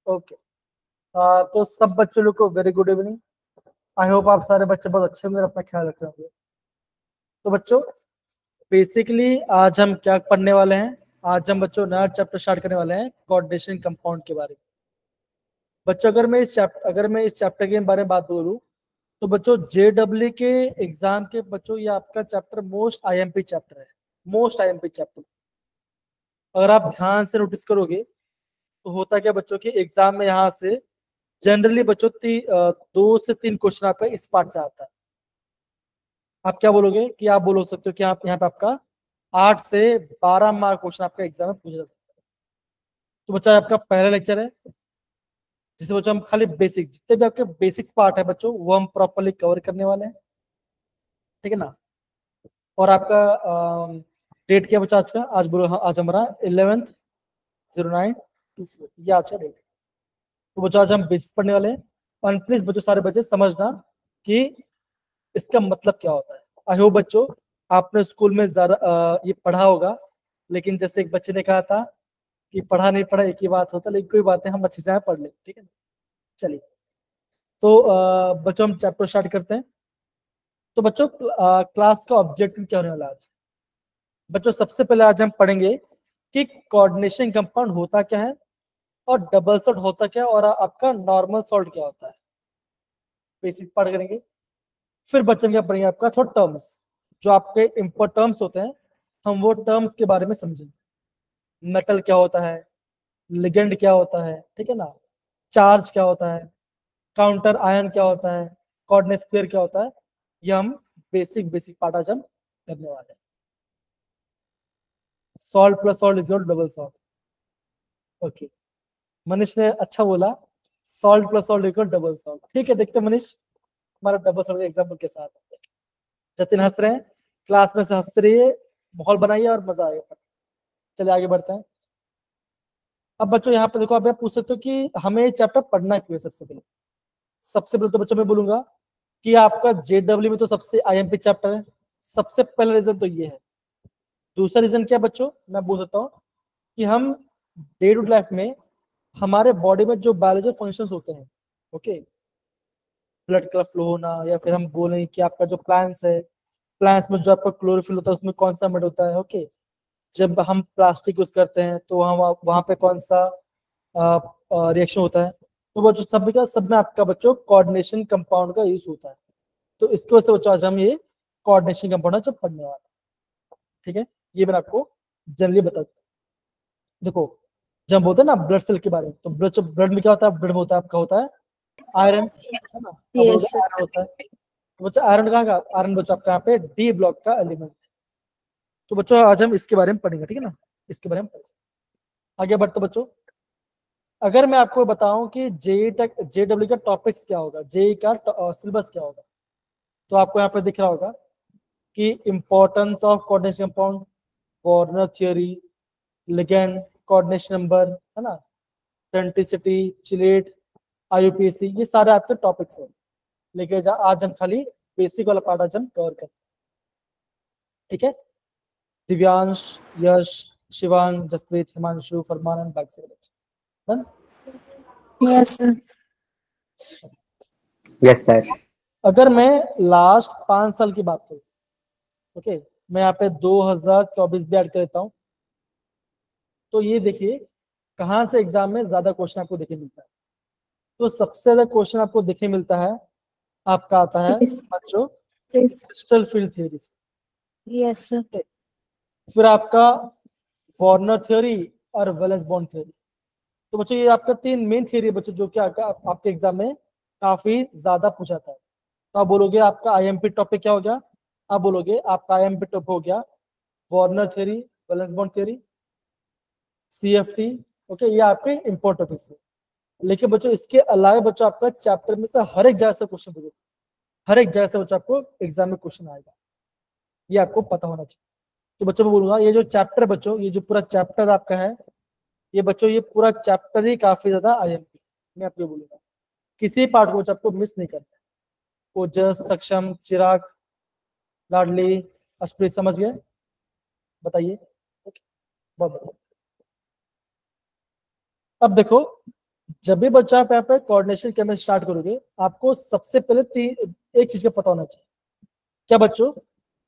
Okay, तो सब बच्चों लोग को very good evening. I hope आप सारे बच्चे बहुत अच्छे होंगे, अपना ख्याल रख रहे होंगे। तो बच्चों बेसिकली आज हम क्या पढ़ने वाले हैं? आज हम बच्चों नया चैप्टर स्टार्ट करने वाले हैं कोऑर्डिनेशन कंपाउंड के बारे में। बच्चों अगर मैं इस चैप्टर के बारे में बात करूँ तो बच्चों जेडब्ल्यू के एग्जाम के बच्चों ये आपका चैप्टर मोस्ट आईएमपी चैप्टर है, मोस्ट आईएमपी चैप्टर। अगर आप ध्यान से नोटिस करोगे तो होता क्या बच्चों के एग्जाम में यहाँ से जनरली बच्चों 2 से 3 क्वेश्चन आपका इस पार्ट से आता है। आप क्या बोलोगे कि आप बोल सकते हो कि आप यहाँ पे आपका 8 से 12 मार्क क्वेश्चन आपका एग्जाम में पूछा जा सकता है। तो बच्चा आपका पहला लेक्चर है जिसे बच्चों हम खाली बेसिक जितने भी आपके बेसिक्स पार्ट है बच्चों वो हम प्रॉपरली कवर करने वाले हैं, ठीक है ना। और आपका डेट क्या बच्चा आज का? आज बोलो, हाँ, आज हमारा 11/09/24 ये आज का डेट। तो बच्चों आज हम बेसिक्स पढ़ने वाले हैं और प्लीज बच्चों सारे बच्चे समझना कि इसका मतलब क्या होता है। आई होप बच्चों आपने स्कूल में ज्यादा ये पढ़ा होगा, लेकिन जैसे एक बच्चे ने कहा था कि पढ़ा नहीं पढ़ा एक ही बात होता, लेकिन कोई बात है हम अच्छे से पढ़ ले, ठीक है। चलिए तो बच्चों हम चैप्टर स्टार्ट करते हैं। तो बच्चों क्लास का ऑब्जेक्टिव क्या होने वाला है आज? बच्चों सबसे पहले आज हम पढ़ेंगे कि कोऑर्डिनेशन कंपाउंड होता क्या है और डबल सॉल्ट होता क्या है और आपका नॉर्मल सॉल्ट क्या होता है, बेसिक पढ़ करेंगे। फिर बच्चे क्या पढ़ेंगे आपका थोड़ा टर्म्स, जो आपके इंपोर्ट टर्म्स होते हैं हम वो टर्म्स के बारे में समझेंगे। मेटल क्या होता है, लिगेंड क्या होता है, ठीक है ना, चार्ज क्या होता है, काउंटर आयन क्या होता है, कोऑर्डिनेट स्क्वायर क्या होता है, ये हम बेसिक पार्ट आज हम करने वाले हैं। Salt plus salt is your double salt. Okay, Manish ने अच्छा बोला, salt plus salt equal double salt. ठीक है, देखते मनीष हमारा डबल सॉल्ट एग्जाम्पल के साथ। जतिन हंस रहे हैं, क्लास में से हंसते रहिए, माहौल बनाइए और मजा आएगा। चलिए आगे बढ़ते हैं। अब बच्चों यहाँ पे देखो, आप पूछ सकते हो कि हमें ये चैप्टर पढ़ना क्यों है। सबसे पहले तो बच्चों मैं बोलूंगा कि आपका जेडब्ल्यू में तो सबसे आईएमपी चैप्टर है, सबसे पहला रीजन तो ये है। दूसरा रीजन क्या बच्चों मैं बोल सकता हूँ कि हम डे टू लाइफ में हमारे बॉडी में जो बायोलॉजिकल फंक्शंस होते हैं, ओके, ब्लड का फ्लो होना, या फिर हम बोलें कि आपका जो प्लांट्स है, प्लांट्स में जो आपका क्लोरोफिल होता है उसमें कौन सा मेड होता है, ओके। जब हम प्लास्टिक यूज करते हैं तो हम वहां पे कौन सा रिएक्शन होता है। तो बच्चों सब में आपका बच्चों कोऑर्डिनेशन कंपाउंड का यूज होता है। तो इसकी वजह से बच्चों आज हम ये कोऑर्डिनेशन कंपाउंड जब पढ़ने वाले हैं, ठीक है। ये मैंने आपको जनरली बता दिया। देखो जब हम बोलते हैं ना ब्लड सेल के बारे में, तो ब्लड में क्या होता है? ब्लड में होता है आपका होता है आयरन, है ना। अब Yes, sir. आयरन होता है, तो बच्चा आयरन कहाँ का? आयरन बच्चों आपका यहाँ पे डी ब्लॉक का एलिमेंट। तो बच्चों आज हम इसके बारे में पढ़ेंगे, ठीक है ना, इसके बारे में पढ़ेंगे। आगे बढ़ते बच्चों, अगर मैं आपको बताऊं कि जेडब्ल्यू का टॉपिक्स क्या होगा, जेई का सिलेबस क्या होगा, तो आपको यहाँ पे दिख रहा होगा कि importance of coordination compound, Warner theory, ligand, coordination number, है ना, सेंट्रिसिटी, चिलेट, आईयूपीएसी, ये सारे आपके टॉपिक्स हैं। लेकिन आज हम खाली बेसिक वाला पार्ट आज हम कवर करें, ठीक है। दिव्यांश, यश, शिवांग, जसप्रीत, हिमांशु, फरमान एंड बाकी done. Yes, sir. Yes sir. अगर मैं लास्ट 5 साल की बात करूं, ओके, मैं यहाँ पे 2024 भी ऐड कर देता हूँ, तो ये देखिए कहाँ से एग्जाम में ज्यादा क्वेश्चन आपको देखने मिलता है। तो सबसे ज्यादा क्वेश्चन आपको देखने मिलता है, आपका आता है Yes, बच्चों please. क्रिस्टल फील्ड थ्योरी से। Yes, sir. फिर आपका वॉर्नर थ्योरी और वेलेंस बॉन्ड थ्योरी। तो बच्चों ये आपका 3 मेन थ्योरी है बच्चों, जो कि आपके एग्जाम में काफी ज्यादा पूछा था। तो आप बोलोगे आपका आईएमपी टॉपिक क्या हो गया? आप बोलोगे आपका आईएमपी टॉपिक हो गया Warner theory, valence bond theory, CFT, okay, ये आपके इंपोर्ट टॉपिक्स है। लेकिन बच्चों इसके अलावा बच्चों आपका चैप्टर में से हर एक जगह से क्वेश्चन पूछे, हर एक जगह से बच्चों आपको एग्जाम में क्वेश्चन आएगा, ये आपको पता होना चाहिए। तो बच्चों मैं बोलूंगा ये जो चैप्टर बच्चों, ये जो पूरा चैप्टर आपका है, ये बच्चों ये पूरा चैप्टर ही काफी ज्यादा आईएमपी, मैं आपको बोलूंगा किसी पार्ट को आपको मिस नहीं करना है। ओजस, सक्षम, चिराग, लाडली, अशप्रीत, समझ गए? बताइए, ओके, बहुत बढ़िया। अब देखो, जब भी बच्चा आप यहाँ पे कोऑर्डिनेशन केमिस्ट्री स्टार्ट करोगे, आपको सबसे पहले एक चीज का पता होना चाहिए। क्या बच्चों?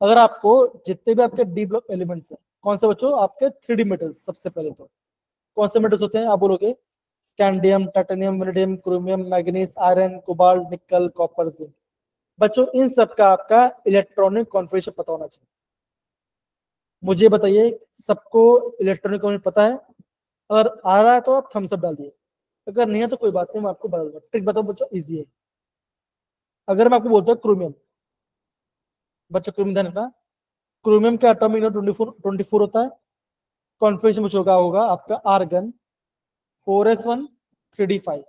अगर आपको जितने भी आपके डी ब्लॉक एलिमेंट्स हैं, कौन से बच्चों? आपके 3D मेटल्स। सबसे पहले तो कौन से मेटल्स होते हैं आप बोलोगे? Scandium, titanium, vanadium, chromium, manganese, iron, cobalt, निकल, कॉपर, जिंक। बच्चों इन सब का आपका इलेक्ट्रॉनिक कॉन्फ़िगरेशन पता होना चाहिए। मुझे बताइए, सबको इलेक्ट्रॉनिक कॉन्फ़िगरेशन पता है? अगर आ रहा है तो आप थम्स अप डाल दिए, अगर नहीं है तो कोई बात नहीं, मैं आपको बता दूंगा। ट्रिक बताओ बच्चों, इजी है। अगर मैं आपको बोलता हूँ क्रोमियम, बच्चों क्रोमियम ध्यान रखना, क्रोमियम का एटॉमिक नंबर 24 होता है। कॉन्फ़िगरेशन बच्चों का होगा आपका argon 4s1 3d5।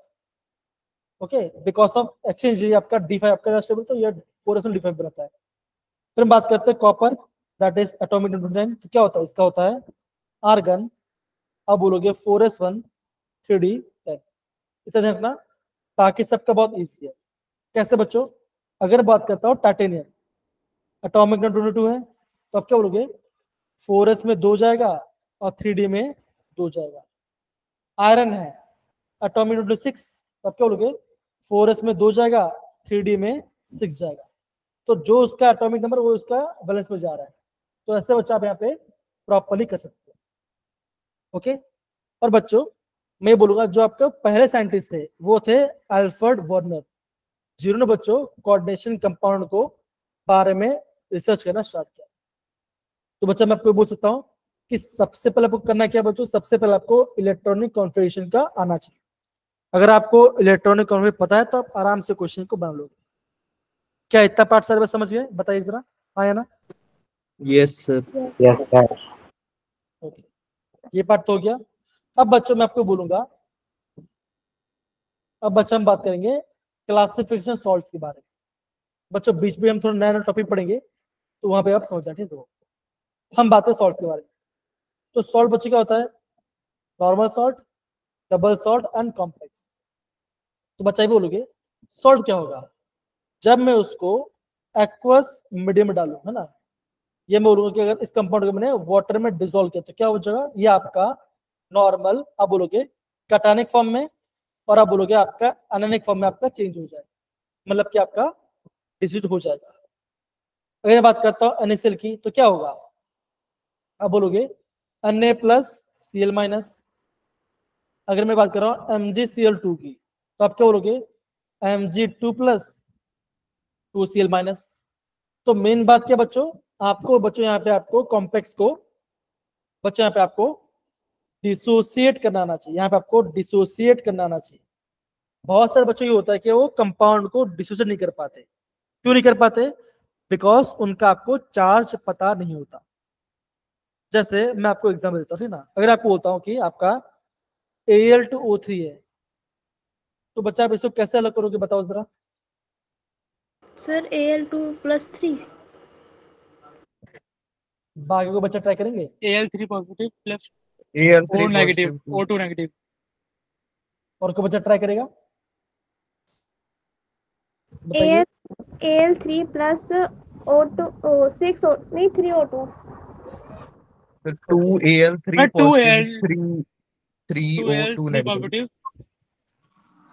Okay, because of exchange ये आपका d5 आपका स्टेबल, तो ये 4s1 d5 बनाता है। फिर हम बात करते हैं copper, that is atomic number 9। तो क्या होता है इसका? होता है आर्गन, अब बोलोगे 4s1 3d10। इतना ध्यान रखना, ताकि सबका बहुत ईजी है। कैसे बच्चों? अगर बात करता हूँ टाइटेनियम, एटॉमिक नंबर 22 है, तो आप क्या बोलोगे? 4s में 2 जाएगा और 3d में 2 जाएगा। आयरन है, एटॉमिक नंबर 6, तो आप क्या बोलोगे? 4s में 2 जाएगा, 3d में 6 जाएगा। तो जो उसका एटॉमिक नंबर वो उसका बैलेंस में जा रहा है। तो ऐसे बच्चा आप यहाँ पे प्रॉपरली कर सकते हो। ओके, और बच्चों मैं बोलूंगा जो आपका पहले साइंटिस्ट थे वो थे अल्फ्रेड वार्नर, जिन्होंने बच्चों कोऑर्डिनेशन कंपाउंड को बारे में रिसर्च करना स्टार्ट किया। तो बच्चा मैं आपको बोल सकता हूँ कि सबसे पहले आपको करना क्या बच्चों? सबसे पहले आपको इलेक्ट्रॉनिक कॉन्फ़िगरेशन का आना चाहिए। अगर आपको इलेक्ट्रॉनिक कॉन्फ़िगरेशन पता है तो आप आराम से क्वेश्चन को बना लोगे। क्या इतना पार्ट सर समझ गए? बताइए जरा, हाँ या ना? Yes sir. Yes sir. Okay, ये पार्ट तो हो गया। अब बच्चों मैं आपको बोलूंगा, अब बच्चों हम बात करेंगे क्लासिफिकेशन सॉल्ट्स के बारे में। बच्चों बीच में हम थोड़ा नया नया टॉपिक पढ़ेंगे, तो वहां पे आप समझ जाते हैं। तो हम बात करें सॉल्ट के बारे में। तो सॉल्ट बच्चे क्या होता है? Normal salt, double salt and complex. तो बच्चा ही बोलोगे सॉल्ट क्या होगा? जब मैं उसको एक्वस मीडियम में डालू, है ना, ये मैं बोलूंगा कि अगर इस कंपाउंड को मैंने वाटर में डिसॉल्व किया तो क्या हो जाएगा? ये आपका नॉर्मल, आप बोलोगे कैटायनिक फॉर्म में, और आप बोलोगे आपका एनायनिक फॉर्म में आपका चेंज हो जाएगा, मतलब कि आपका डिसॉल्व हो जाएगा। अगर मैं बात करता हूँ NaCl की, तो क्या होगा? आप बोलोगे Na प्लस Cl माइनस। अगर मैं बात कर रहा हूँ MgCl2 की, तो आप क्या बोलोगे? Mg2 plus 2Cl minus. तो मेन बात क्या बच्चों? आपको बच्चों यहाँ पे आपको कॉम्प्लेक्स को बच्चों यहाँ पे आपको डिसोसिएट करना आना चाहिए। यहाँ पे आपको डिसोसिएट करना आना चाहिए। बहुत सारे बच्चों ये होता है कि वो कंपाउंड को डिसोसिएट नहीं कर पाते। क्यों नहीं कर पाते? बिकॉज उनका आपको चार्ज पता नहीं होता। जैसे मैं आपको एग्जाम्पल देता हूँ ना, अगर आपको बोलता हूँ कि आपका Al2O3 है, तो बच्चा आप इसको कैसे अलग करोगे बताओ जरा? Sir Al2+3। बाकी को बच्चा ट्राई करेंगे। Al3 positive plus Al3 O negative, positive. O2 negative. और को बच्चा ट्राई करेगा? बताइए। Al3 प्लस O2 6 नहीं 3O2। 2Al3 2 positive, 3O2 Al3 negative. Positive,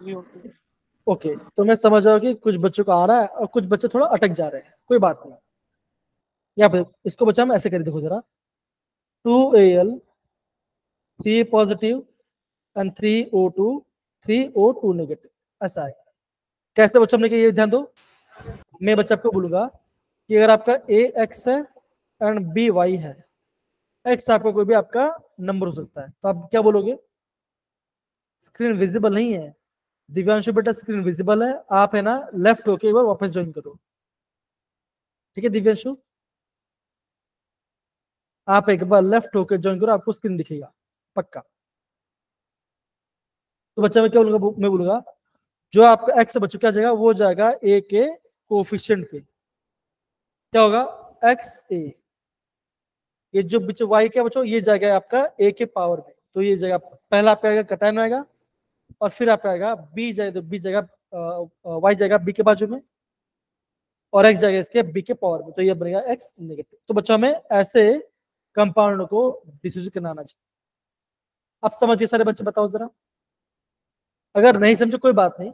3O2। Okay, तो मैं समझ रहा हूँ कि कुछ बच्चों को आ रहा है और कुछ बच्चे थोड़ा अटक जा रहे हैं, कोई बात नहीं। यहाँ पे इसको बच्चा हम ऐसे कर देखो जरा, 2Al 3 positive and 3O2 3O2 negative, ऐसा है। कैसे बच्चों हमने किया ये ध्यान दो। मैं बच्चा आपको बोलूंगा कि अगर आपका AX है एंड BY है, X आपका कोई भी आपका नंबर हो सकता है, तो आप क्या बोलोगे? स्क्रीन विजिबल नहीं है दिव्यांशु बेटा, स्क्रीन विजिबल है, आप है ना लेफ्ट होके एक बार वापस ज्वाइन करो, ठीक है दिव्यांशु? आप एक बार लेफ्ट होकर ज्वाइन करो, आपको स्क्रीन दिखेगा पक्का। तो बच्चा मैं क्या बोलूंगा? मैं बोलूंगा जो आपका एक्स बच्चों क्या जाएगा? वो जाएगा ए के कोफिशिएंट पे। क्या होगा? एक्स ए। ये जो बच्चों वाई क्या बच्चों? ये जाएगा आपका ए के पावर में। तो ये जाएगा पहला आपका आएगा कटायन आएगा, और फिर आपका आएगा बी जाएगा, तो बी जाएगा वाई जाएगा बी के बाजू में, और एक्स जाएगा इसके बी के पावर में। तो ये बनेगा एक्स नेगेटिव। तो बच्चों हमें ऐसे कंपाउंड को डिसोसिएट करना आना चाहिए। अब समझिए सारे बच्चे, बताओ जरा। अगर नहीं समझो कोई बात नहीं,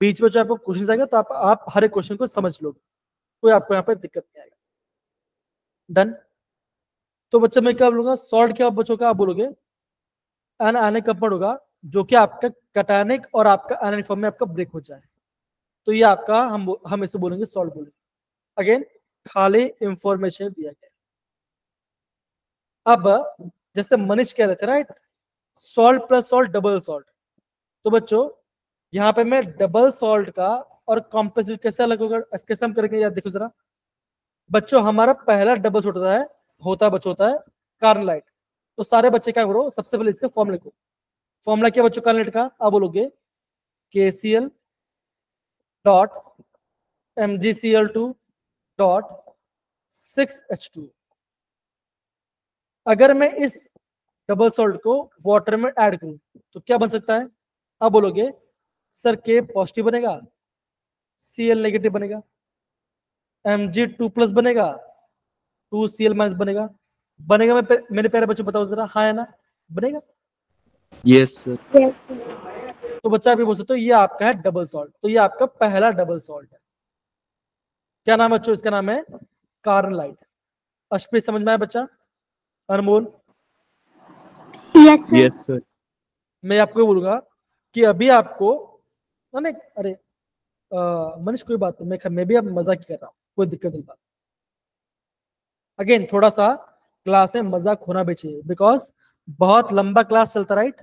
बीच में जो आपको क्वेश्चन आएगा तो आप हर एक क्वेश्चन को समझ लोगे, कोई आपको यहाँ पे दिक्कत नहीं आएगा। डन। तो बच्चा मैं क्या बोलूंगा, सॉल्ट क्या बच्चों का आप बोलोगे अनआयनिक कंपाउंड होगा जो कि आपका कैटायनिक और आपका आयनिक फॉर्म में आपका ब्रेक हो जाए, तो ये आपका हम इसे बोलेंगे सॉल्ट बोलेंगे। अगेन खाली इंफॉर्मेशन दिया गया। अब जैसे मनीष कह रहे थे right, salt plus salt double salt, तो बच्चों यहाँ पे मैं डबल सॉल्ट का और कॉम्प्लेक्स कैसे अलग होगा, कैसे हम करेंगे यार देखो जरा बच्चों। हमारा पहला डबल सॉल्ट होता है कार्बोनाइट। तो सारे बच्चे क्या करो, सबसे पहले इसका फॉर्मूला लिखो। फॉर्मूला क्या बच्चों कार्बोनाइट का, आप बोलोगे KCl dot MgCl2 dot 6H2। अगर मैं इस डबल सॉल्ट को वाटर में ऐड करूं तो क्या बन सकता है, आप बोलोगे सर K पॉजिटिव बनेगा, Cl नेगेटिव बनेगा, Mg2+ बनेगा, 2Cl- बनेगा। बनेगा मेरे प्यारे बच्चों बताओ जरा, हाँ है ना, बनेगा। Yes, sir. Yes, sir. तो बच्चा अभी बोल सकते हो ये आपका है डबल सॉल्ट, तो ये आपका पहला डबल सॉल्ट है। क्या नाम है बच्चों, इसका नाम है कार्बोनाइट। अश्वित समझ में आया बच्चा, अनमोल? Yes, sir. Yes, sir. मैं आपको बोलूंगा कि अभी आपको नहीं, अरे मनीष कोई बात नहीं, मैं भी अब मजाक ही कर रहा हूँ, कोई दिक्कत नहीं बात। अगेन थोड़ा सा क्लास में मजाक होना भी चाहिए, बिकॉज बहुत लंबा क्लास चलता राइट।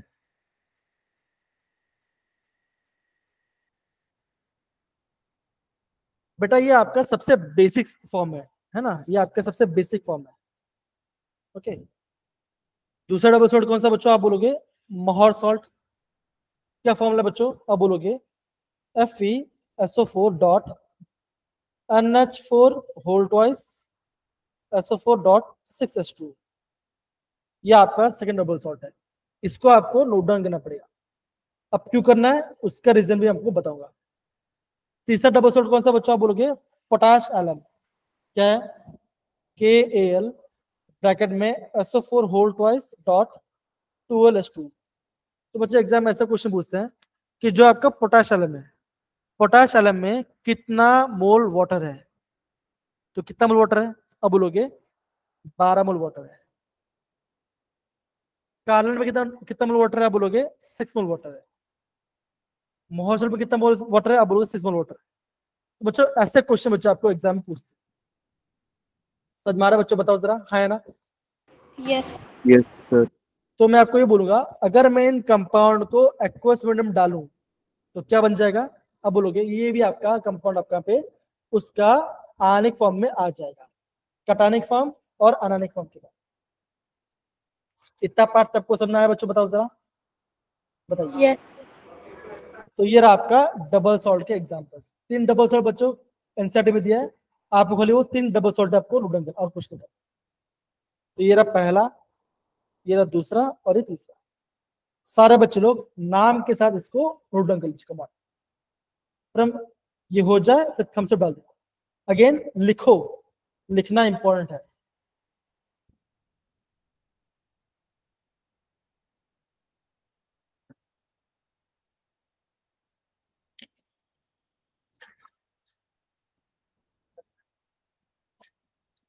बेटा ये आपका सबसे बेसिक फॉर्म है ना, ये आपका सबसे बेसिक फॉर्म है। ओके, दूसरा डबल सॉल्ट कौन सा बच्चों, आप बोलोगे मोहर सॉल्ट। क्या फॉर्मूला बच्चों, आप बोलोगे FeSO4 dot NH4 whole twice SO4 dot 6H2। ये आपका सेकंड डबल सॉल्ट है, इसको आपको नोट डाउन करना पड़ेगा। अब क्यों करना है उसका रीजन भी आपको बताऊंगा। तीसरा डबल सॉल्ट कौन सा बच्चों, आप बोलोगे पोटाश एलम। क्या है, KAl ब्रैकेट में SO4 whole twice dot 12H2। तो बच्चे एग्जाम में ऐसा क्वेश्चन पूछते हैं कि जो आपका पोटाश एलम है, पोटाश एलम में कितना मोल वाटर है, तो कितना मोल वाटर है, अब बोलोगे 12 मोल वाटर है। कार्बन में कितना कितना मोल वाटर है, आप बोलोगे 6 मोल वाटर है। मोहर में कितना मोल वाटर है, आप बोलोगे 6 मोल वाटर है। तो बच्चों ऐसे क्वेश्चन बच्चों आपको एग्जाम में पूछते हैं। सच मारा बच्चों, बताओ जरा, हाँ है ना? Yes. Yes, sir. तो मैं आपको ये बोलूंगा अगर मैं इन कंपाउंड को एक्वस मीडियम में डालूं तो क्या बन जाएगा, अब बोलोगे ये भी आपका कंपाउंड आपका पे उसका आयनिक फॉर्म में आ जाएगा, कैटायनिक फॉर्म और अनायनिक फॉर्म के बाद। इतना पार्ट सबको समझना है बच्चों, बताओ जरा, बताइए। Yes. तो ये रहा आपका डबल सॉल्ट के एग्जांपल्स। 3 डबल सॉल्ट बच्चों एनसीईआरटी में दिया है, आपको खाली वो 3 डबल सॉल्ट आपको नोट डाउन करना और कुछ नहीं करना। तो ये रहा पहला, ये रहा दूसरा और ये तीसरा। सारे बच्चे लोग नाम के साथ इसको नोट डाउन कर लीजिए कमांड, फिर ये हो जाए फिर थम्स अप डाल दो। अगेन लिखो, लिखना इंपॉर्टेंट है।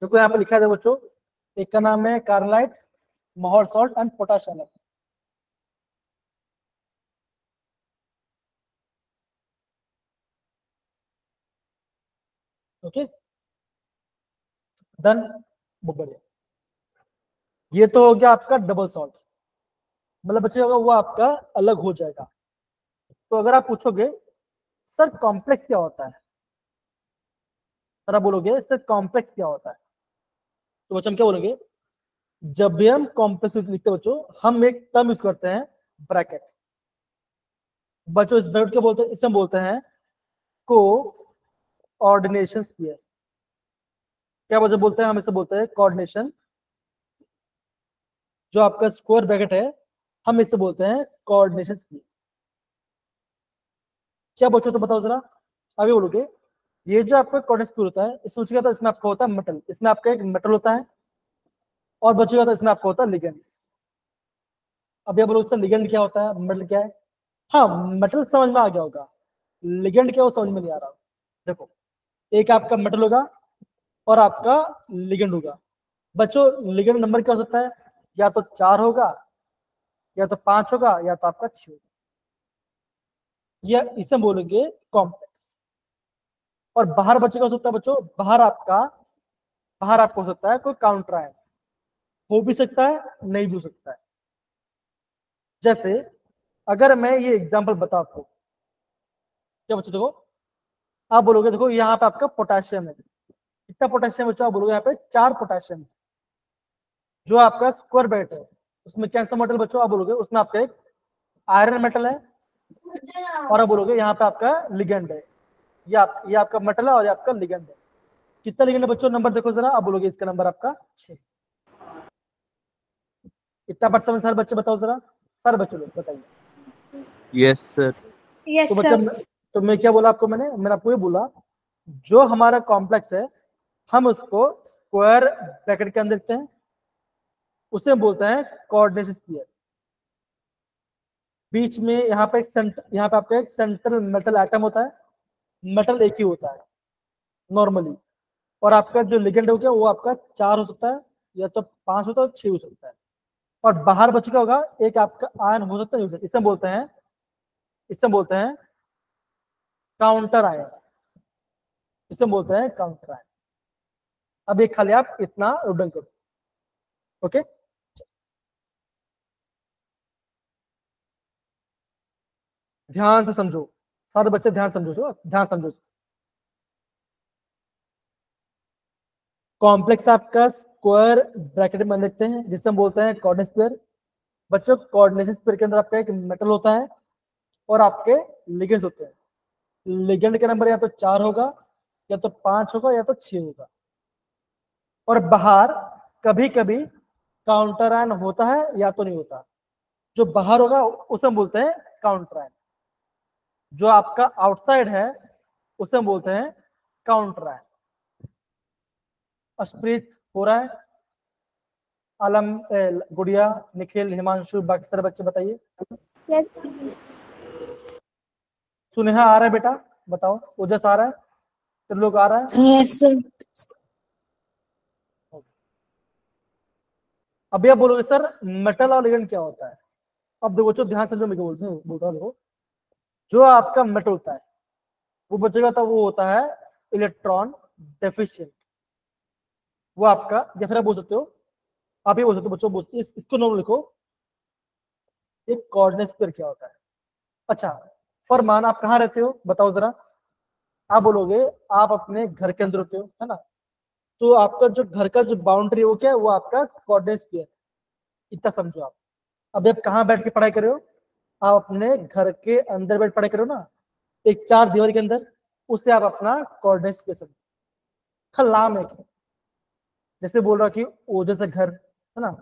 देखो यहाँ पे लिखा है बच्चों, एक का नाम है carbonite, Mohr salt and potash alum. Okay done, बहुत बढ़िया। ये तो हो गया आपका डबल सॉल्ट, मतलब बच्चे होगा वो आपका अलग हो जाएगा। तो अगर आप पूछोगे सर कॉम्प्लेक्स क्या होता है, सर आप बोलोगे सर कॉम्प्लेक्स क्या होता है, तो बच्चे हम क्या बोलेंगे, जब भी हम कॉम्प्लेक्स लिखते हैं बच्चों हम एक टर्म यूज करते हैं ब्रैकेट। बच्चों इस ब्रैकेट क्या बोलते हैं, इसे हम बोलते हैं को ऑर्डिनेशन स्फीयर। क्या बच्चों बोलते हैं, हम इसे बोलते हैं कोऑर्डिनेशन। जो आपका स्क्वायर ब्रैकेट है हम इसे बोलते हैं कोऑर्डिनेशन स्फीयर। क्या बच्चों तो बताओ जरा, आगे बोलोगे। ये जो आपका कोऑर्डिनेशन स्फीयर होता है इसमें पूछेगा तो इसमें आपका होता है मेटल, इसमें आपका एक मेटल होता है, और बचेगा तो इसमें आपका होता है लिगेंड्स। अब ये बोलो इसका लिगेंड क्या होता है, मेटल क्या है, हाँ मेटल समझ में आ गया होगा, लिगेंड क्या वो समझ में नहीं आ रहा। देखो एक आपका मेटल होगा और आपका लिगेंड होगा। बच्चों लिगेंड नंबर क्या हो सकता है, या तो 4 होगा, या तो 5 होगा, या तो आपका 6 होगा, या इसे बोलेंगे कॉम्प्लेक्स। और बाहर बच्चे का हो सकता है बच्चों, बाहर आपको हो सकता है कोई काउंटर आयन, हो भी सकता है नहीं भी हो सकता है। जैसे अगर मैं ये एग्जांपल बता आपको, क्या बच्चों देखो, आप बोलोगे देखो यहाँ पे आपका पोटेशियम है, कितना पोटेशियम बच्चों, आप बोलोगे यहाँ पे 4 पोटेशियम, जो आपका स्क्वायर ब्रैकेट है उसमें कैंसर मेटल बच्चों, आप बोलोगे उसमें आपका एक आयरन मेटल है, और आप बोलोगे यहाँ पे आपका लिगेंड है, ये आपका मेटल है और ये आपका लिगेंड है। कितना लिगेंड है बच्चों, नंबर देखो जरा, आप बोलोगे इसका नंबर आपका 6। इतना परसेंट सर बच्चे बताओ जरा, सर बच्चे लोग बताइए। Yes, sir. Yes, तो बच्चा sir. तो मैं क्या बोला आपको, मैंने आपको ये बोला जो हमारा कॉम्प्लेक्स है हम उसको स्क्वायर ब्रैकेट के अंदर देखते हैं, उसे बोलते हैं कोऑर्डिनेट स्फीयर। बीच में यहाँ पे आपका एक सेंट्रल मेटल एटम होता है, मेटल एक ही होता है नॉर्मली, और आपका जो लिगेंड हो गया वो आपका 4 हो सकता है, या तो 5 होता है, 6 हो सकता है। और बाहर बच चुका होगा एक आपका आयन हो सकता है, नहीं हो सकता। इसे बोलते हैं काउंटर आयन, इसे बोलते हैं काउंटर आयन। अब एक खाली आप इतना उडन करो, ओके। ध्यान से समझो, सारे बच्चे ध्यान समझो, ध्यान समझो। कॉम्प्लेक्स आपका स्क्वायर ब्रैकेट में लिखते हैं जिसे हम बोलते हैं कोऑर्डिनेट स्क्वायर। बच्चों कोऑर्डिनेशन स्क्वायर के अंदर आपका एक मेटल होता है और आपके लिगेंड्स होते हैं। लिगेंड का नंबर या तो 4 होगा, या तो 5 होगा, या तो 6 होगा। और बाहर कभी कभी काउंटर आयन होता है या तो नहीं होता। जो बाहर होगा उसे हम बोलते हैं काउंटर आयन, जो आपका आउटसाइड है उसे हम बोलते हैं काउंटर आयन। अस्प्रीत हो रहा है, आलम, गुड़िया, निखिल, हिमांशु, बाकी सारे बच्चे बताइए। Yes. सुनेहा आ रहा है बेटा, बताओ। ओजस आ रहा है, त्रिलोक आ रहा है। Yes, sir. अभी आप बोलोगे सर मेटल और लिगेंड क्या होता है। अब देखो बच्चों ध्यान समझो, मैं क्या बोलता हूँ देखो, जो आपका मेटल होता है वो बचेगा तो वो होता है इलेक्ट्रॉन डेफिशिएंट। वो आपका, या फिर आप बोल सकते हो, आप ये बोल सकते हो बच्चों, इसको नोट लिखो, एक कोऑर्डिनेट स्क्वायर क्या होता है। अच्छा फरमान, आप कहाँ रहते हो बताओ जरा। आप बोलोगे आप अपने घर के अंदर होते हो, है ना, तो आपका जो घर का जो बाउंड्री है वो क्या है, वो आपका कोऑर्डिनेट स्क्वायर। इतना समझो आप। अभी आप कहाँ बैठ के पढ़ाई कर रहे हो, आप अपने घर के अंदर बैठ पढ़ाई करो ना, एक 4 दीवार के अंदर, उसे आप अपना कोऑर्डिनेट स्क्वायर समझो। खलाम एक है, जैसे बोल रहा कि ओजस से घर है ना,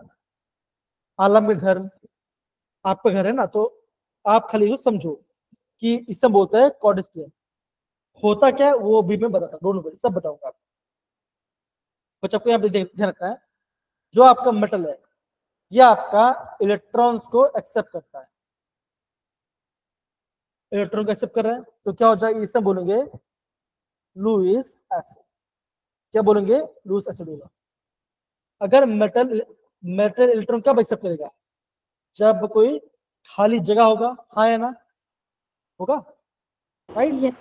आलम के घर, आपका घर है ना, तो आप खाली इसको समझो कि इससे बोलते हैं कोऑर्डिनेट स्क्वायर। होता क्या है वो भी मैं बताता हूँ, दोनों सब बताऊंगा आपको। बच्चा को यहाँ पे ध्यान रखना है, जो आपका मेटल है ये आपका इलेक्ट्रॉन्स को एक्सेप्ट करता है, इलेक्ट्रॉन को एक्सेप्ट कर रहा है, तो क्या हो जाएगा, इसे बोलेंगे लुईस एसिड। क्या बोलेंगे, लुईस एसिड होगा। अगर मेटल मेटल इलेक्ट्रॉन कब एक्सेप्ट करेगा, जब कोई खाली जगह होगा, हाँ या ना, होगा, राइट। Yes.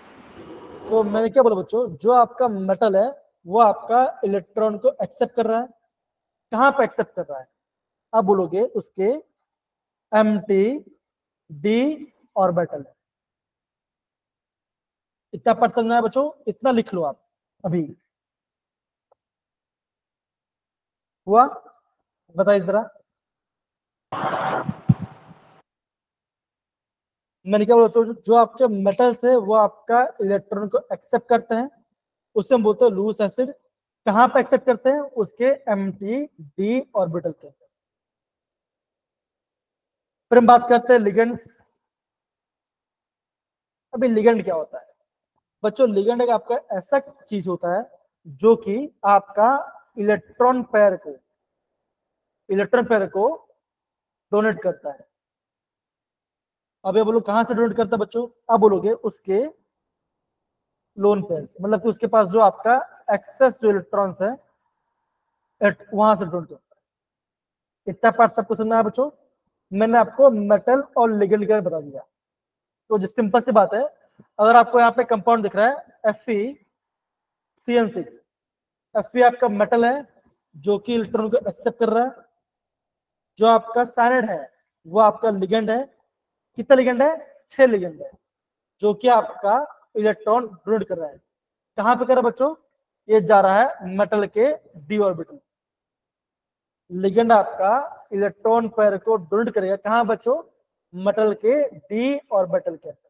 तो मैंने क्या बोला बच्चों, जो आपका मेटल है वो आपका इलेक्ट्रॉन को एक्सेप्ट कर रहा है। कहाँ पे एक्सेप्ट कर रहा है, आप बोलोगे उसके एम्प्टी डी ऑर्बिटल है। इतना पढ़ समझना है बच्चों, इतना लिख लो आप अभी। हुआ, बताइए जरा। मैंने क्या बोला बच्चों, जो आपके मेटल्स है वो आपका इलेक्ट्रॉन को एक्सेप्ट करते हैं, उसे हम बोलते हैं लूज एसिड। कहाँ पे एक्सेप्ट करते हैं, उसके एम्प्टी डी ऑर्बिटल के। फिर हम बात करते हैं लिगेंड्स। अभी लिगेंड क्या होता है बच्चों, लिगेंड एक आपका ऐसा चीज होता है जो कि आपका इलेक्ट्रॉन पेयर को डोनेट करता है। अब ये बोलो कहाँ से डोनेट करता है बच्चों, अब बोलोगे उसके लोन पेयर से, मतलब कि उसके पास जो आपका एक्सेस जो इलेक्ट्रॉन्स है वहां से डोनेट करता है। इतना पार्ट सबको समझना है बच्चों। मैंने आपको मेटल और लिगेंड का बता दिया। तो जो सिंपल सी बात है, अगर आपको यहाँ पे कंपाउंड दिख रहा है FeCN6, Fe आपका मेटल है जो कि इलेक्ट्रॉन को एक्सेप्ट कर रहा है। जो आपका साइनाइड है वो आपका लिगेंड है। कितना लिगेंड है, 6 लिगेंड है, जो कि आपका इलेक्ट्रॉन डोनेट कर रहा है। कहां पे कर रहा है बच्चों, ये जा रहा है मेटल के डी ऑर्बिटल। लिगेंड आपका इलेक्ट्रॉन पेयर को डोनेट करेगा कहां बच्चों, मेटल के डी ऑर्बिटल के अंदर।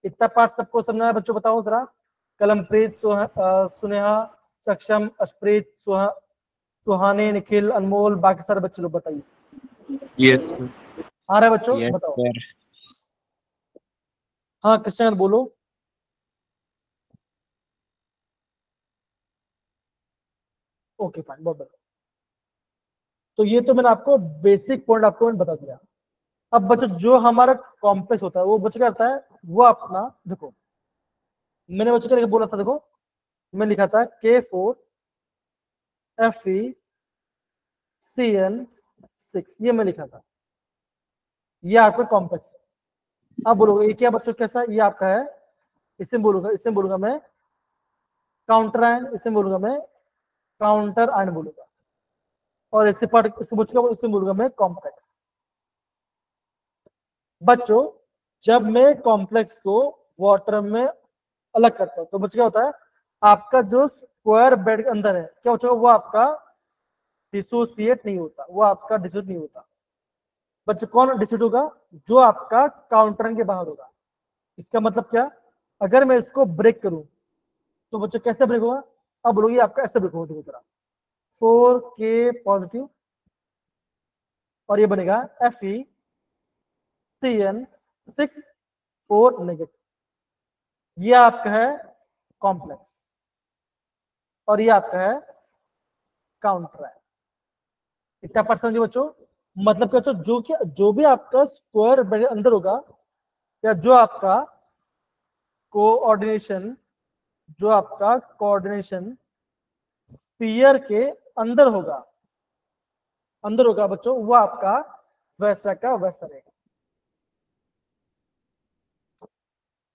इतना पार्ट सबको समझना है बच्चों, बताओ जरा। कलमप्रीत, सुनेहा, सक्षम, अशप्रीत, सुहानी, निखिल, अनमोल, बाकी सारे बच्चे लोग बताइए। Yes, sir. आ रहा है बच्चों, Yes, बताओ। sir. हाँ कृष्ण बोलो। ओके फाइन, बहुत बढ़िया। तो ये तो मैंने आपको बेसिक पॉइंट आपको मैंने बता दिया। अब बच्चों जो हमारा कॉम्प्लेक्स होता है वो बच्चों क्या करता है, वो अपना देखो, मैंने बच्चों क्या बोला था, देखो मैं लिखा था K4FeCN6, ये मैं लिखा था, ये आपका कॉम्प्लेक्स है। अब बोलोगे ये क्या बच्चों कैसा, ये आपका है, इसे बोलूंगा मैं काउंटर आयन, इसे बोलूंगा मैं काउंटर आयन बोलूंगा, और इसे पार्ट इसे बोलूंगा मैं कॉम्प्लेक्स। बच्चों जब मैं कॉम्प्लेक्स को वाटर में अलग करता हूं तो बच्चों क्या होता है, आपका जो स्क्वायर बेड के अंदर है क्या बच्चों, वो आपका डिसोसिएट नहीं होता, वो आपका डिसोसिएट नहीं होता। बच्चों कौन डिसोसिएट होगा, जो आपका काउंटर के बाहर होगा। इसका मतलब क्या, अगर मैं इसको ब्रेक करूं तो बच्चों कैसे ब्रेक होगा, अब बोलोगे आपका ऐसे ब्रेक होगा, जरा 4K पॉजिटिव और ये बनेगा FeCN6 4 नेगेटिव। ये आपका है कॉम्प्लेक्स और ये आपका है काउंटर है। इतना पार्ट समझिए बच्चों। मतलब क्या बच्चों, जो भी आपका स्क्वायर ब्रैकेट अंदर होगा, या जो आपका कोऑर्डिनेशन स्फीयर के अंदर होगा बच्चों, वो आपका वैसा का वैसा रहेगा।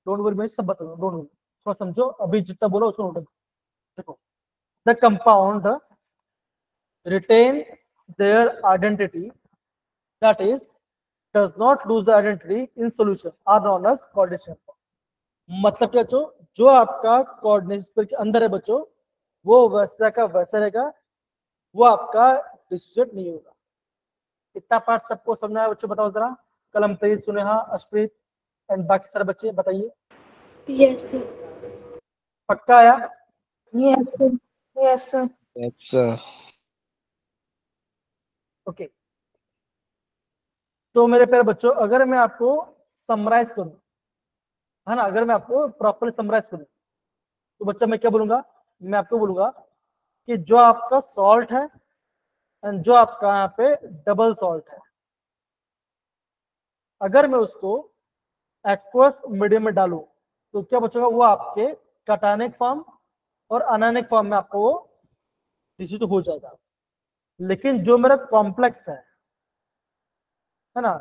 डोंट वरी, मैं सब बताऊंगा, डोंट वरी, थोड़ा समझो, अभी जितना बोला उसको नोट देखो। The compound retain their identity, that is does not lose the identity in solution, are known as coordination form। मतलब क्या बच्चों, जो आपका कोऑर्डिनेशन के अंदर है बच्चों, वो वैसा का वैसा रहेगा, वो आपका डिसोसिएट नहीं होगा। इतना पार्ट सबको समझना है बच्चों, बताओ जरा। कलमप्रीत, सुनेहा, अशप्रीत एंड बाकी सारे बच्चे बताइए। Yes, sir. पक्का आया? Yes, sir. Yes, sir. Yes, sir. Okay. तो मेरे प्यारे बच्चों, अगर मैं आपको समराइज करूं, है ना, अगर मैं आपको प्रॉपरली समराइज करूं तो बच्चा मैं क्या बोलूंगा, मैं आपको बोलूंगा कि जो आपका सॉल्ट है एंड जो आपका यहाँ पे डबल सॉल्ट है, अगर मैं उसको एक्वस मीडियम में डालूं तो क्या बचेगा, वो आपके कैटायनिक फॉर्म और अनायनिक फॉर्म में आपको वो डिसोसिएट हो जाएगा। लेकिन जो मेरा कॉम्प्लेक्स है ना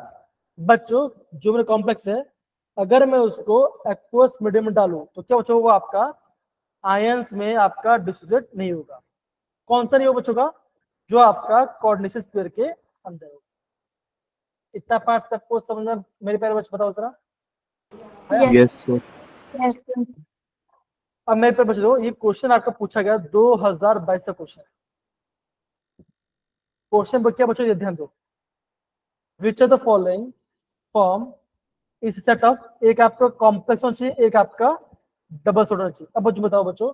बच्चों, जो मेरा कॉम्प्लेक्स है, अगर मैं उसको एक्वस मीडियम में डालूं तो क्या बच्चों, वो आपका आयंस में आपका डिसोसिएट नहीं होगा। कौन सा नहीं होगा बच्चों का, जो आपका कोऑर्डिनेशन स्फीयर के अंदर होगा। इतना पार्ट सबको समझना मेरे प्यारे बच्चे, बताओ जरा। Yes, sir. Yes, sir. अब मेरे पे बच दो, ये क्वेश्चन आपका पूछा गया 2022 का क्वेश्चन। क्वेश्चन क्या बच्चों, ये ध्यान दो। Which of the following form इस सेट ऑफ, एक आपका कॉम्प्लेक्स होना चाहिए, एक आपका डबल सॉल्ट होना चाहिए। अब बच्चों बताओ बच्चों,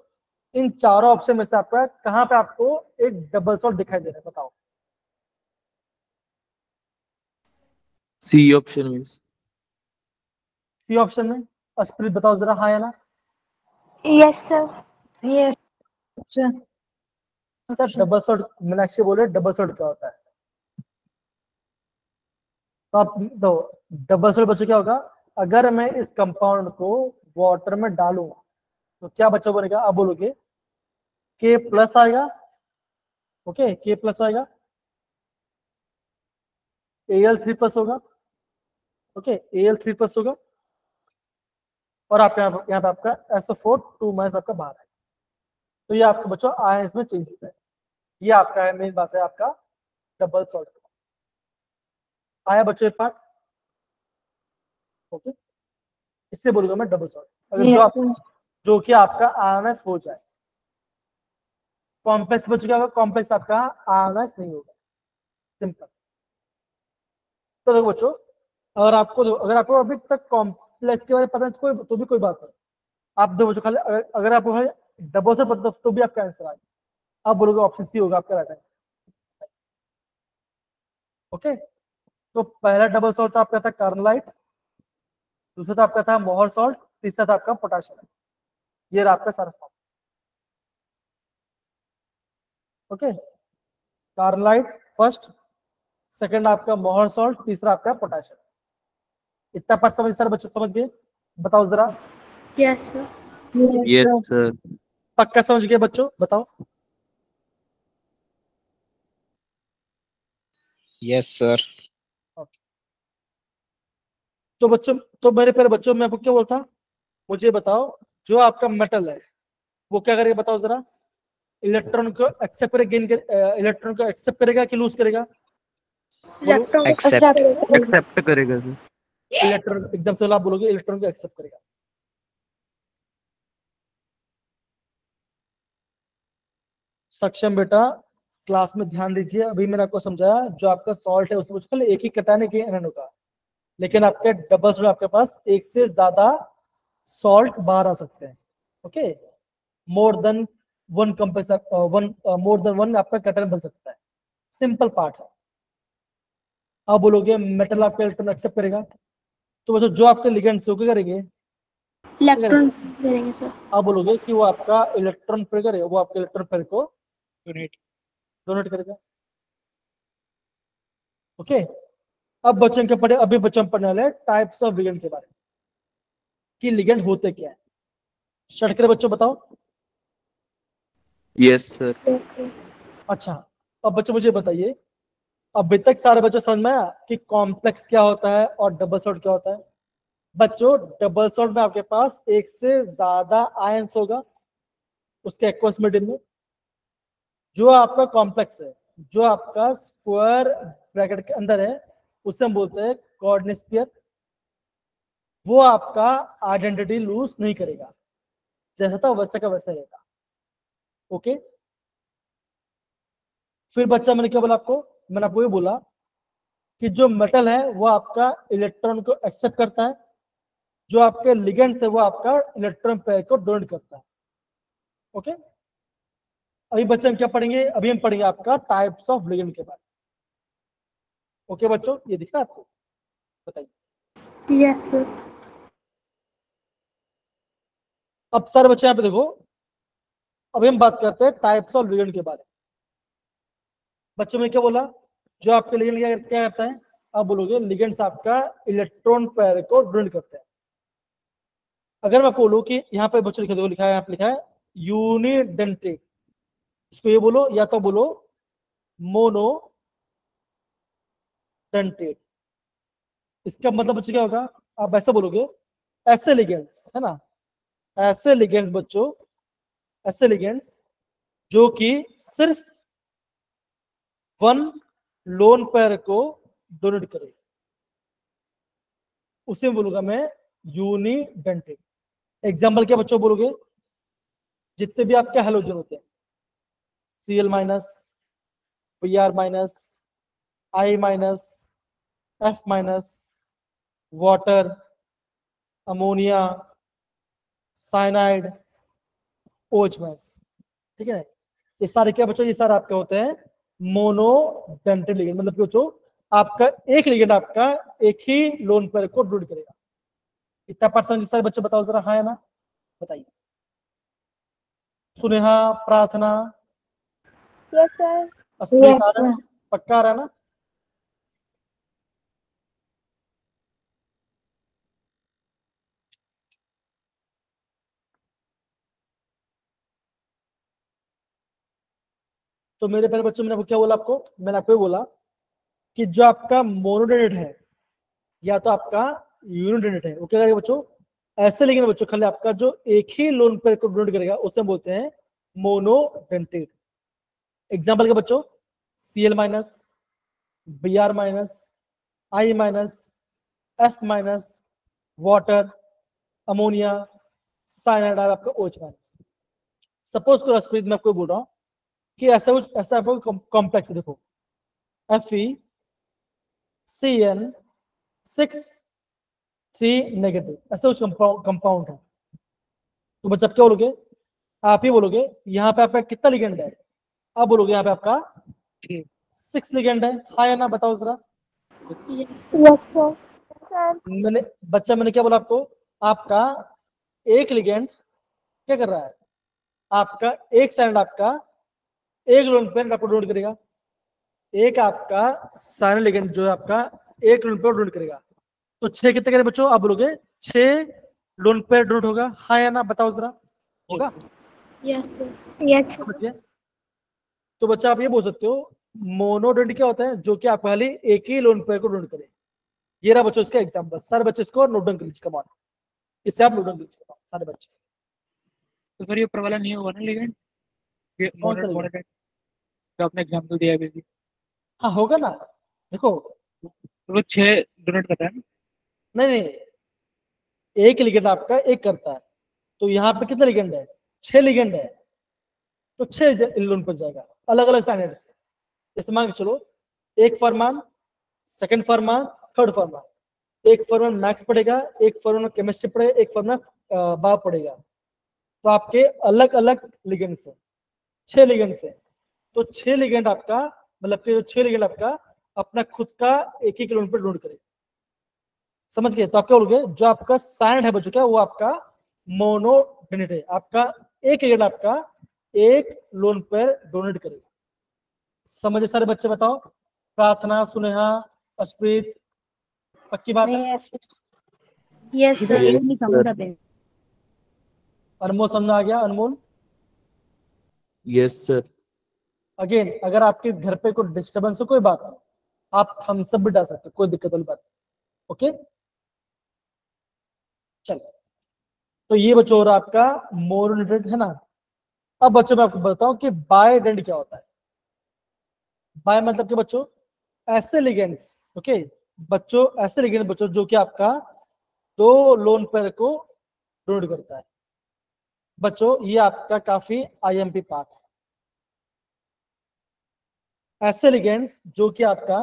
इन चारों ऑप्शन में से आपका कहां पे आपको एक डबल सॉल्ट दिखाई दे रहा है, बताओ। C option is. C option में अशप्रीत बताओ जरा, हाँ या ना। Yes, sir. Yes, sir. Sir double salt Meenakshi बोले, डबल सॉल्ट क्या होता है? तो आप दो डबल सॉल्ट बच्चों क्या होगा, अगर मैं इस कंपाउंड को वाटर में डालूं तो क्या बच्चा बनेगा, आप बोलोगे के प्लस आएगा, ओके के प्लस आएगा, Al3+ होगा, ओके Al3+ होगा, और आप यहाँ पे आपका SO4 2- आपका बाहर है। तो ये आपके बच्चों आयंस में चेंज होता है। ये आपका है, मेन बात है आपका डबल सॉल्ट। आया बच्चों एक पार्ट, ओके इससे बोलूंगा मैं डबल सॉल्ट, अगर Yes, sir. जो कि आपका आयनाइज हो जाए। कॉम्प्लेक्स बच्चों क्या होगा, कॉम्प्लेक्स आपका आयनाइज नहीं होगा, सिंपल। तो देखो बच्चों, अगर आपको अभी तक कॉम्प्लेक्स के बारे में पता है तो भी कोई बात नहीं, आप दो बच्चों खाली अगर आपको डबल से पता तो भी आपका आंसर आएगा, आप बोलोगे ऑप्शन सी होगा आपका राइट आंसर। ओके, तो पहला डबल सॉल्ट आपका था कार्बोनाइट, दूसरा था आपका था मोहर सॉल्ट, तीसरा था आपका पोटाशियम। ये रहा आपका सारा form. Okay, carbonite first, second आपका मोहर सॉल्ट, तीसरा आपका पोटाशियम। इतना पार्ट समझ, सारे बच्चे समझ गए, बताओ जरा। Yes, sir. Yes, Yes, sir. sir. पक्का समझ गए बच्चों, बताओ। Yes sir. तो बच्चों, तो मेरे प्यारे बच्चों, मैं आपको क्या बोलता, मुझे बताओ जो आपका मेटल है वो क्या करेगा, बताओ जरा। इलेक्ट्रॉन को एक्सेप्ट करेगा, इलेक्ट्रॉन को एक्सेप्ट करेगा कि लूज करेगा, बोलो। Electron accept. Accept. Accept करेगा सर। इलेक्ट्रॉन, एकदम से आप बोलोगे इलेक्ट्रॉन को एक्सेप्ट करेगा। सक्षम बेटा, क्लास में ध्यान दीजिए, अभी मैंने आपको समझाया जो आपका सॉल्ट है उसमें मुझे एक ही कटाने के एनएन होगा, लेकिन आपके डबल सॉल्ट आपके पास एक से ज्यादा सॉल्ट बाहर आ सकते हैं। Okay, more than one more than one आपका कटन बन सकता है, सिंपल पार्ट है। आप बोलोगे मेटल आपका इलेक्ट्रॉन एक्सेप्ट करेगा, तो बच्चों जो आपके लिगेंड्स है वो क्या करेंगे, इलेक्ट्रॉन करेंगे सर। आप बोलोगे कि वो आपका इलेक्ट्रॉन पेयर करेगा, वो आपके इलेक्ट्रॉन पेयर को डोनेट। डोनेट करेगा। ओके, अब बच्चों के पढ़े, अभी बच्चों पढ़ने वाले टाइप्स ऑफ लिगेंड के बारे में, कि लिगेंड होते क्या है। शर्ट के बच्चों बताओ। Yes, sir. Yes, sir. अच्छा, अब बच्चों मुझे बताइए, अभी तक सारे बच्चों समझ में आया कि कॉम्प्लेक्स क्या होता है और डबल सॉल्ट क्या होता है। बच्चों डबल सॉल्ट में आपके पास एक से ज्यादा आयंस होगा उसके एक्वस मीडियम में। जो आपका कॉम्प्लेक्स है, जो आपका स्क्वायर ब्रैकेट के अंदर है, उसे हम बोलते हैं कोऑर्डिनेट स्फीयर। वो आपका आइडेंटिटी लूज नहीं करेगा, जैसा था वैसा का वैसा रहेगा। ओके, फिर बच्चा मैंने क्या बोला आपको, मैंने आपको ये बोला कि जो मेटल है वो आपका इलेक्ट्रॉन को एक्सेप्ट करता है, जो आपके लिगेंड्स है वो आपका इलेक्ट्रॉन पेयर को डोनेट करता है। ओके, अभी बच्चे हम क्या पढ़ेंगे, अभी हम पढ़ेंगे आपका टाइप्स ऑफ लिगेंड के बारे में। ओके बच्चों, ये दिख रहा है आपको, बताइए। Yes, sir. अब सारे बच्चे यहाँ पे देखो, अभी हम बात करते हैं टाइप्स ऑफ लिगेंड के बारे में। बच्चों में क्या बोला, जो आपके लिगेंड क्या करता है, आप बोलोगे लिगेंड्स आपका इलेक्ट्रॉन पेयर को डोनेट करते हैं। अगर मैं बोलूं कि यहाँ पे बच्चों लिखा, देखो लिखा है, यहाँ पे लिखा है यूनिडेंटेट, इसको ये बोलो या तो बोलो मोनो डेंटेट। इसका मतलब बच्चों क्या होगा, आप ऐसे बोलोगे ऐसे लिगेंड्स है ना, ऐसे लिगेंड्स बच्चों, ऐसे लिगेंड्स जो कि सिर्फ वन लोन पेयर को डोनेट करे, उसे बोलूंगा मैं यूनिडेंटेट। एग्जाम्पल क्या बच्चों बोलोगे, जितने भी आपके हेलोजन होते हैं, Cl-, Br-, I-, F-, water, ammonia, cyanide, OH-, ठीक है। ये सारे क्या बच्चों, ये सारे आपके होते हैं मोनोडेंटेट लिगेंड, मतलब कि बच्चों आपका एक लिगेंड आपका एक ही लोन पेयर को डोनेट करेगा। इतना परसेंट सारे बच्चे बताओ जरा, हाँ है ना, बताइए। सुनेहा, प्रार्थना, Yes, sir. अस्मिता, Yes, sir. पक्का आ रहा है ना। तो मेरे प्यारे बच्चों, मैंने आपको क्या बोला, मैंने आपको ये बोला कि जो आपका मोनोडेनेट है या तो आपका यूनिडेनेट है, वो क्या करेगा बच्चों, ऐसे लिखेंगे बच्चों, खाली आपका जो एक ही लोन पेयर को डोनेट करेगा उसे हम बोलते हैं मोनोडेनेटेड। एग्जाम्पल के बच्चों, Cl minus, Br minus, I minus, F minus, water, ammonia, cyanide, आपका OH माइनस। सपोज को रसप्रीत मैं आपको बोल रहा हूँ कि ऐसा आपको कॉम्प्लेक्स है, देखो FeCN6 नेगेटिव, ऐसा कुछ कंपाउंड है। तो बच्चा आप क्या बोलोगे, आप ही बोलोगे यहाँ पे आपका कितना लिगेंड है, आप बोलोगे यहाँ पे आपका 6 लिगेंड है, हाँ या ना, बताओ जरा। Yes, sir. मैंने क्या बोला आपको, आपका एक लिगेंड क्या कर रहा है, आपका एक साइड आपका एक लोन पेयर आपको डोनेट करेगा, एक आपका साइड लिगेंड जो है आपका एक लोन पेयर डोनेट करेगा। तो 6 कितने करें बच्चों, आप बोलोगे 6 लोन पेयर डोनेट होगा, हाँ या ना, बताओ जरा, होगा। Yes, sir. Yes, sir. समझिए, तो बच्चा आप ये बोल सकते हो मोनोडेनेट क्या होता है, जो कि आप खाली एक ही लोन पेयर को डोनेट करें। ये रहा बच्चों इसका एग्जांपल, सारे बच्चे इसको नोट डाउन कर लीजिए, कमान इससे आप नोट डाउन कीजिए सारे बच्चे। तो सर ये ऊपर वाला नहीं होगा ना लिगेंड, ये कौन सा ligand? मोनोडेनेट जो आपने एग्जांपल दिया है बेसिक, हाँ होगा ना, देखो, तो वो 6 डोनेट करता है ना। नहीं नहीं, एक लिगेंड आपका एक करता है, तो यहाँ पे कितने लिगेंड है, 6 लिगेंड है, तो 6 लोन पर जाएगा अलग अलग साइनाइड से। जैसे मान के चलो, एक फॉर्मान, सेकंड फॉर्मान, थर्ड फॉर्मान, एक फॉर्मान मैथ्स पढ़ेगा, एक फॉर्मान केमिस्ट्री पढ़ेगा, एक फॉर्मान बायो पढ़ेगा, तो आपके अलग अलग लिगेंड से 6 लिगेंड से, तो 6 लिगेंड आपका, मतलब कि 6 लिगेंड आपका अपना खुद का एक ही लोन पर डोनेट करेगा। समझ गए, तो आप क्या बोलोगे, जो आपका साइनाइड है बच्चों क्या, वो आपका मोनोडेनेट है, आपका एक लिगेंड आपका एक लोन पर डोनेट करेगा। समझे सारे बच्चे, बताओ, प्रार्थना, सुनेहा, अशप्रीत, पक्की बात है। Yes, Yes, sir. Yes, sir. अनमोल समझ आ गया, अनमोल। Yes, sir. अगेन, अगर आपके घर पे कोई डिस्टर्बेंस हो, कोई बात नहीं, आप थम्स अप भी डाल सकते हो, कोई दिक्कत वाली बात नहीं। ओके, चलो, तो ये बच्चों हो रहा आपका मोनोडेनेट है ना। अब बच्चों मैं आपको बताऊं कि बायडेंट क्या होता है। बाय मतलब कि बच्चों ऐसे लिगेंड्स, ओके बच्चों, ऐसे लिगेंड बच्चों जो कि आपका दो लोन पेयर को डोनेट करता है। बच्चों ये आपका काफी आईएमपी पार्ट है। ऐसे लिगेंड्स जो कि आपका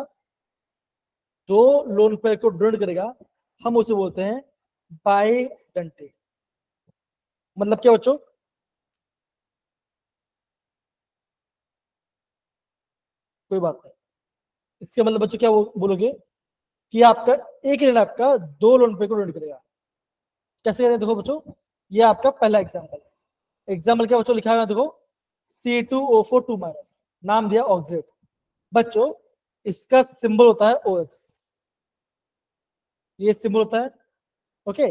दो लोन पेयर को डोनेट करेगा, हम उसे बोलते हैं बायडेंटेड। मतलब क्या बच्चों, कोई बात नहीं, इसके मतलब बच्चों क्या बोलोगे कि आपका एक लिगेंड आपका दो लोन पेयर को डोनेट करेगा। कैसे करें, देखो बच्चों, ये आपका पहला एग्जांपल है। एग्जाम्पल क्या बच्चों लिखा है, देखो C2O4 2-, नाम दिया ऑक्सीडेट। बच्चों इसका सिंबल होता है OX, ये सिंबल होता है। ओके,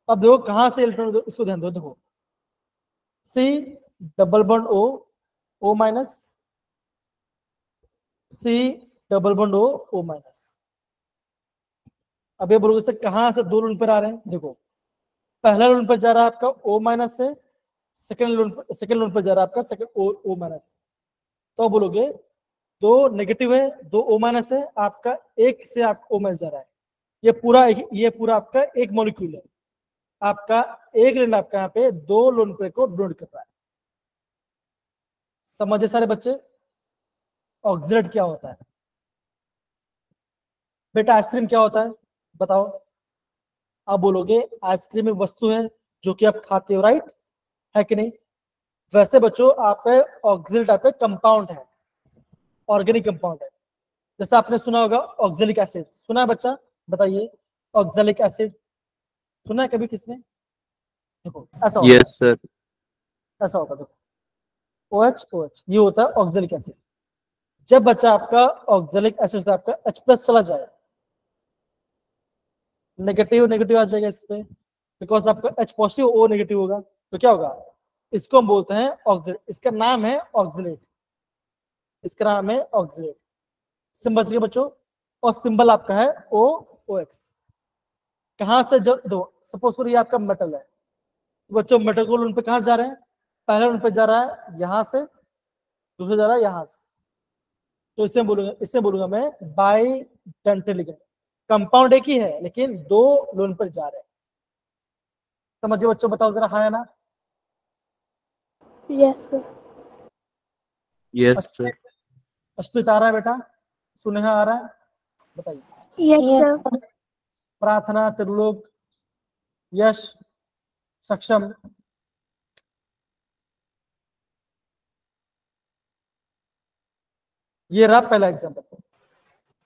अब देखो कहां से इलेक्ट्रॉन, इसको ध्यान दो, देखो C double bond O, O-, C double bond O-। अब ये बोलोगे सर कहां से दो लोन पर आ रहे हैं, देखो पहला लोन पर जा रहा है आपका O- से, सेकंड लोन पर जा रहा है आपका सेकंड O-। तो आप बोलोगे दो नेगेटिव है, दो O- है, आपका एक से आप O- जा रहा है, ये पूरा आपका एक मॉलिक्यूल है, आपका एक लोन आपका यहाँ पे दो लोन पेयर को डोनेट कर रहा है। समझे सारे बच्चे, ऑक्सीडेट क्या होता है। बेटा आइसक्रीम क्या होता है, बताओ। आप बोलोगे आइसक्रीम एक वस्तु है जो कि आप खाते हो, राइट है कि नहीं। वैसे बच्चों आप ऑक्सीडेट टाइप कंपाउंड है, ऑर्गेनिक कंपाउंड है। जैसे आपने सुना होगा ऑक्जेलिक एसिड, सुना है बच्चा, बताइए ऑक्जेलिक एसिड सुना है कभी किसने। देखो ऐसा होता Yes, sir. है, ऐसा होता है, देखो OH ये होता है ऑक्जेलिक एसिड। जब बच्चा आपका ऑक्जेलिक एसिड से आपका H+ चला जाए, नेगेटिव आ जाएगा इस पे, बिकॉज आपका H पॉजिटिव O नेगेटिव होगा, तो क्या होगा, इसको हम बोलते हैं ऑक्सीडेट, इसका नाम है ऑक्सीडेट। इसका नाम है ऑक्सीडेट। सिंबल के बच्चों, और सिंबल आपका है ओ ओ एक्स। कहां से जो दो, सपोज करो ये आपका मेटल है, तो बच्चों मेटल को उन पे कहां से जा रहे हैं, पहले उन पे जा रहा है यहां से, दूसरा जा रहा है यहां से, तो इससे बोलूंगा मैं बाई डेंटल लिगेंड। कंपाउंड एक ही है लेकिन दो लोन पर जा रहे हैं। समझिए बच्चों, बताओ जरा, हाँ या ना? Yes, sir. Yes, sir. Ashmit आ रहा है बेटा? सुनेहा आ रहा है? बताइए। Yes, Yes, sir. sir. प्रार्थना, त्रिलोक, यश, सक्षम, ये रहा पहला एग्जांपल।